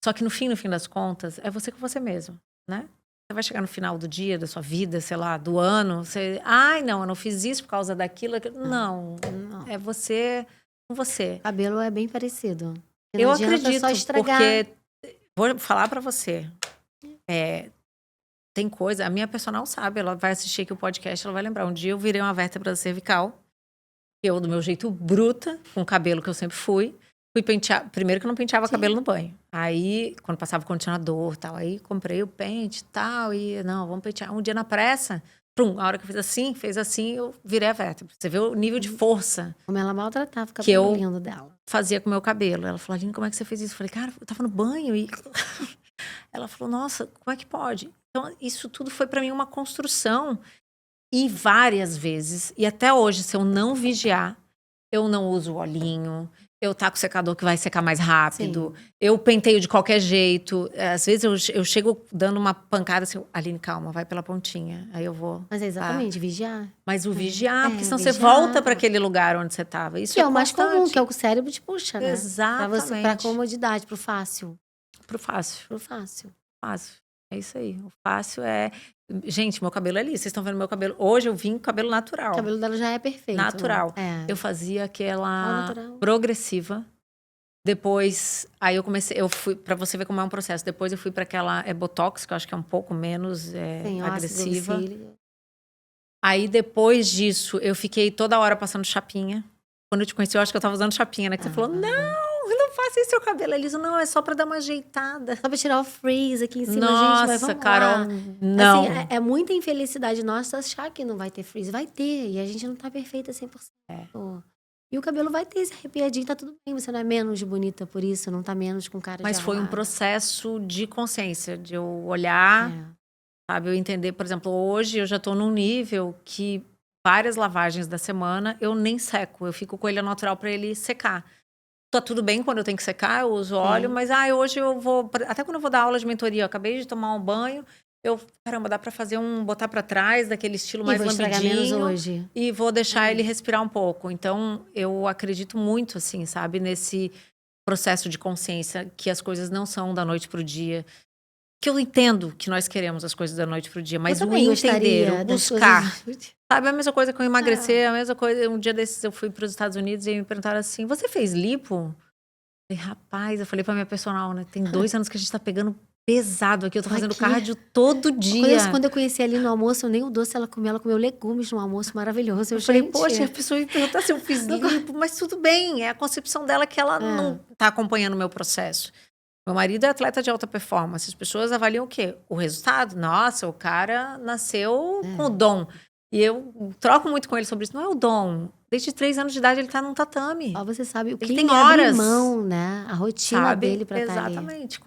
Só que no fim das contas, é você com você mesmo, né? Você vai chegar no final do dia, da sua vida, sei lá, do ano, você... Ai, não, eu não fiz isso por causa daquilo. Não, Não. é você com você. Cabelo é bem parecido. Porque Eu não adianta acredito, só estragar. porque... Vou falar pra você. Tem coisa... A minha personal sabe, ela vai assistir aqui o podcast, ela vai lembrar. Um dia eu virei uma vértebra cervical. Eu, do meu jeito bruta, com o cabelo que eu sempre fui pentear. Primeiro que eu não penteava cabelo no banho. Aí, quando passava o condicionador e tal, aí comprei o pente e tal. E, não, vamos pentear. Um dia na pressa, a hora que eu fez assim, eu virei a vértebra. Você vê o nível de força. Como ela maltratava o que eu cabelo lindo dela. Fazia com o meu cabelo. Ela falou, Aline, como é que você fez isso? Eu falei, cara, eu tava no banho e... Ela falou, nossa, como é que pode? Então, isso tudo foi pra mim uma construção. E várias vezes, e até hoje, se eu não vigiar, eu não uso o olhinho, eu taco o secador que vai secar mais rápido, eu penteio de qualquer jeito. Às vezes eu chego dando uma pancada assim, Aline, calma, vai pela pontinha. Aí eu vou. Mas é exatamente, vigiar. Mas o vigiar, porque senão vigiar. você volta para aquele lugar onde você estava. Isso que é o mais constante. comum, que é o que o cérebro te puxa, né? Exatamente. Pra comodidade, pro fácil. Pro fácil. Pro fácil. Fácil. É isso aí. O fácil é... Gente, meu cabelo é liso. Vocês estão vendo meu cabelo? Hoje eu vim com cabelo natural. O cabelo dela já é perfeito. Natural. Né? Eu fazia aquela progressiva. Depois, aí eu fui, pra você ver como é um processo. Depois eu fui pra aquela Botox, que eu acho que é um pouco menos agressiva. Aí depois disso, eu fiquei toda hora passando chapinha. Quando eu te conheci, eu acho que eu tava usando chapinha, né? Que você falou, não faça isso, seu cabelo é liso. Não, é só pra dar uma ajeitada. Só pra tirar o frizz aqui em cima, nossa, gente, mas vamos Carol, lá. não. Assim, é muita infelicidade nossa achar que não vai ter frizz. Vai ter, e a gente não tá perfeita 100%. E o cabelo vai ter esse arrepiadinho, tá tudo bem. Você não é menos bonita por isso, não tá menos com cara de Mas foi um processo de consciência, de eu olhar, sabe? Eu entender, por exemplo, hoje eu já tô num nível que várias lavagens da semana eu nem seco. Eu fico com ele natural pra ele secar. Tá tudo bem quando eu tenho que secar, eu uso óleo, mas hoje eu vou... Até quando eu vou dar aula de mentoria, eu acabei de tomar um banho, caramba, dá pra fazer botar pra trás, daquele estilo mais lambidinho. Hoje. E vou deixar ele respirar um pouco. Então, eu acredito muito, assim, sabe? Nesse processo de consciência, que as coisas não são da noite pro dia. Que eu entendo que nós queremos as coisas da noite pro dia, mas o entender, o buscar. Sabe, a mesma coisa com emagrecer, a mesma coisa. Um dia desses eu fui para os Estados Unidos e me perguntaram assim, você fez lipo? Eu falei, rapaz, eu falei pra minha personal, né? Tem 2 anos que a gente tá pegando pesado aqui, eu tô fazendo cardio todo dia. Quando eu conheci ali no almoço, eu nem o doce ela comeu legumes no almoço, maravilhoso. Eu falei, poxa, a pessoa me perguntou se eu fiz lipo, mas tudo bem, é a concepção dela que ela não tá acompanhando o meu processo. Meu marido é atleta de alta performance. As pessoas avaliam o quê? O resultado? Nossa, o cara nasceu com o dom. E eu troco muito com ele sobre isso. Não é o dom. Desde 3 anos de idade ele tá num tatame. Você sabe o que ele tem horas. Mão, né? A rotina dele pra estar ali. Exatamente.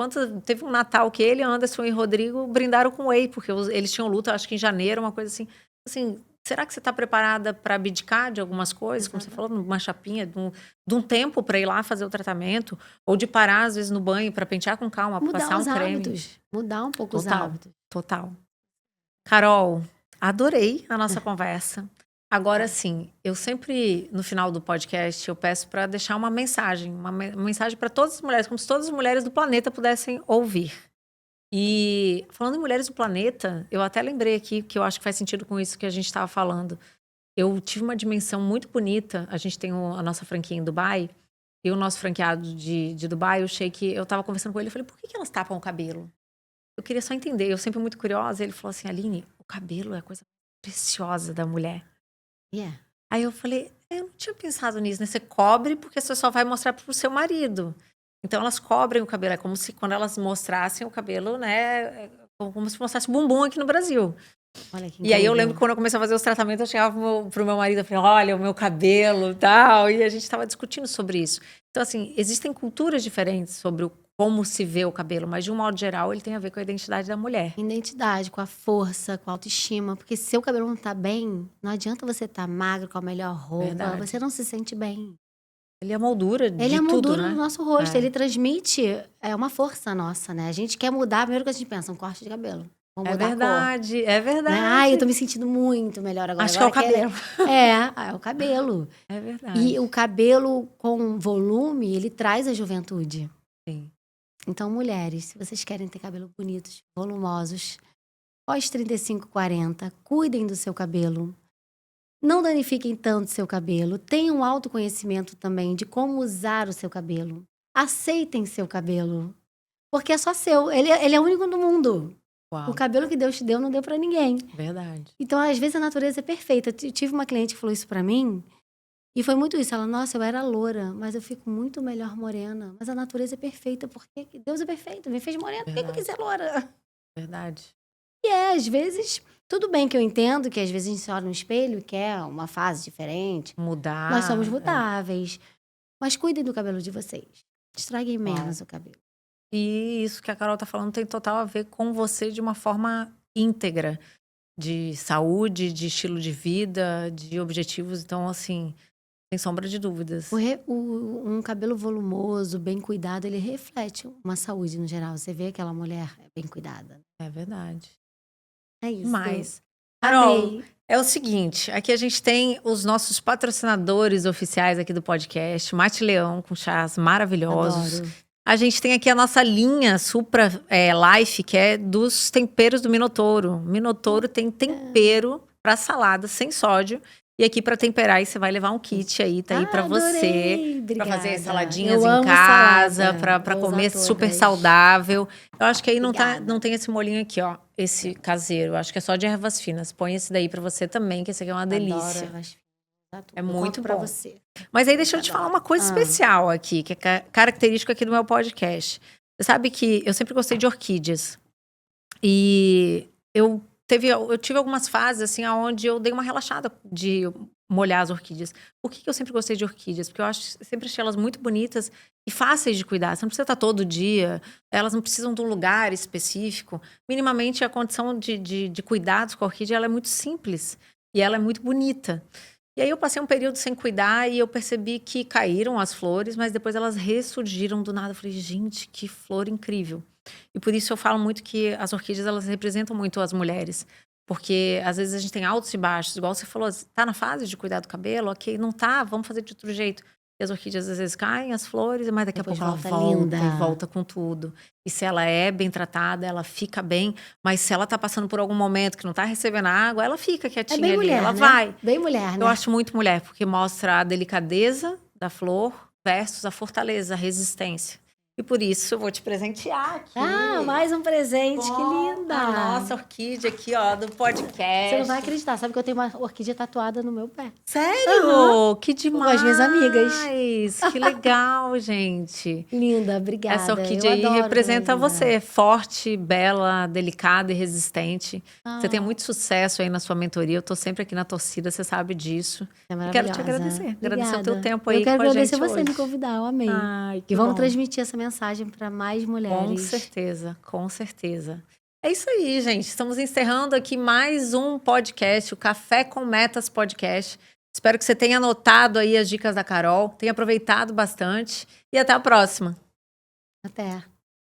Teve um Natal que ele, Anderson e Rodrigo brindaram com whey, porque eles tinham luta, acho que em janeiro, uma coisa assim. Assim, será que você tá preparada para abdicar de algumas coisas? Como você falou, uma chapinha, de um tempo para ir lá fazer o tratamento? Ou de parar, às vezes, no banho para pentear com calma, passar um creme. Hábitos. Mudar um pouco os hábitos. Total. Carol, adorei a nossa conversa. Agora, sim, eu sempre, no final do podcast, eu peço para deixar uma mensagem para todas as mulheres, como se todas as mulheres do planeta pudessem ouvir. E falando em mulheres do planeta, eu até lembrei aqui, que eu acho que faz sentido com isso que a gente estava falando. Eu tive uma dimensão muito bonita, a gente tem a nossa franquia em Dubai, e o nosso franqueado de Dubai, o Sheik, eu estava conversando com ele, eu falei, por que elas tapam o cabelo? Eu queria só entender, eu sempre muito curiosa, ele falou assim, Aline, o cabelo é a coisa preciosa da mulher. Aí eu falei, eu não tinha pensado nisso, né? Você cobre porque você só vai mostrar pro seu marido. Então elas cobrem o cabelo, é como se quando elas mostrassem o cabelo, né? Como se mostrasse bumbum aqui no Brasil. Olha que E aí eu incrível. lembro que quando eu comecei a fazer os tratamentos, eu chegava pro meu marido e falei, olha, o meu cabelo e tal. E a gente estava discutindo sobre isso. Então, assim, existem culturas diferentes sobre como se vê o cabelo, mas de um modo geral ele tem a ver com a identidade da mulher. Identidade, com a força, com a autoestima. Porque se seu cabelo não tá bem, não adianta você estar magro, com a melhor roupa. Verdade. Você não se sente bem. Ele é a moldura Ele de é a tudo, moldura né? do nosso rosto. É. Ele transmite uma força nossa, né? A gente quer mudar, primeiro que a gente pensa, um corte de cabelo. Vamos É mudar a cor. verdade, é verdade. Né? Ai, eu tô me sentindo muito melhor agora. Acho que é o Agora cabelo. É o cabelo. É verdade. E o cabelo com volume, ele traz a juventude. Sim. Então, mulheres, se vocês querem ter cabelos bonitos, volumosos, pós 35, 40, cuidem do seu cabelo. Não danifiquem tanto seu cabelo. Tenham um autoconhecimento também de como usar o seu cabelo. Aceitem seu cabelo. Porque é só seu. Ele é único no mundo. Uau. O cabelo que Deus te deu não deu pra ninguém. Verdade. Então, às vezes, a natureza é perfeita. Eu tive uma cliente que falou isso pra mim. E foi muito isso. Ela, nossa, eu era loura, mas eu fico muito melhor morena. Mas a natureza é perfeita, porque Deus é perfeito. Me fez morena, por que eu quis ser loura? Verdade. E às vezes, tudo bem que eu entendo que às vezes a gente se olha no espelho e quer uma fase diferente. Mudar. Nós somos mutáveis. Mas cuidem do cabelo de vocês. Estraguem menos o cabelo. E isso que a Carol tá falando tem total a ver com você de uma forma íntegra. De saúde, de estilo de vida, de objetivos. Então, assim, sem sombra de dúvidas. Um cabelo volumoso, bem cuidado, ele reflete uma saúde no geral. Você vê aquela mulher bem cuidada. É verdade. É isso. Mas, Carol, Amei. é o seguinte, aqui a gente tem os nossos patrocinadores oficiais aqui do podcast, Mate Leão, com chás maravilhosos. Adoro. A gente tem aqui a nossa linha Supra Life, que é dos temperos do Minotouro. Minotouro tem tempero para salada sem sódio. E aqui para temperar, aí você vai levar um kit aí, tá aí para você. Para fazer saladinhas em casa, para comer super saudável. Eu acho que aí não tem esse molhinho aqui, ó, esse caseiro. Eu acho que é só de ervas finas. Põe esse daí para você também, que esse aqui é uma delícia. Adoro ervas finas. É muito pra bom. você. Mas aí deixa eu te falar uma coisa especial aqui, que é característico aqui do meu podcast. Você sabe que eu sempre gostei de orquídeas. E eu tive algumas fases, assim, onde eu dei uma relaxada de molhar as orquídeas. Por que eu sempre gostei de orquídeas? Porque eu sempre achei elas muito bonitas e fáceis de cuidar. Você não precisa estar todo dia, elas não precisam de um lugar específico. Minimamente, a condição de cuidados com a orquídea ela é muito simples e ela é muito bonita. E aí eu passei um período sem cuidar e eu percebi que caíram as flores, mas depois elas ressurgiram do nada. Eu falei, gente, que flor incrível. E por isso eu falo muito que as orquídeas, elas representam muito as mulheres. Porque às vezes a gente tem altos e baixos. Igual você falou, tá na fase de cuidar do cabelo? Ok, não tá, vamos fazer de outro jeito. E as orquídeas às vezes caem, as flores, mas daqui Depois a pouco ela volta linda. volta e volta com tudo. E se ela é bem tratada, ela fica bem. Mas se ela tá passando por algum momento que não tá recebendo água, ela fica quietinha É bem ali. mulher, Ela né? vai. Bem mulher, né? Eu acho muito mulher, porque mostra a delicadeza da flor versus a fortaleza, a resistência. E por isso eu vou te presentear aqui. Ah, mais um presente, que linda! A nossa orquídea aqui, ó, do podcast. Você não vai acreditar, sabe que eu tenho uma orquídea tatuada no meu pé. Sério? Que demais! Com as minhas amigas. Que legal, gente. Linda, obrigada. Essa orquídea aí representa você, forte, bela, delicada e resistente. Você tem muito sucesso aí na sua mentoria. Eu tô sempre aqui na torcida, você sabe disso. É E quero te agradecer. Agradecer o teu tempo aí com a gente. Eu quero agradecer você hoje. me convidar, eu amei. Ai, que E vamos bom. transmitir essa mensagem para mais mulheres. Com certeza, com certeza. É isso aí, gente. Estamos encerrando aqui mais um podcast, o Café com Metas Podcast. Espero que você tenha anotado aí as dicas da Carol, tenha aproveitado bastante e até a próxima. Até.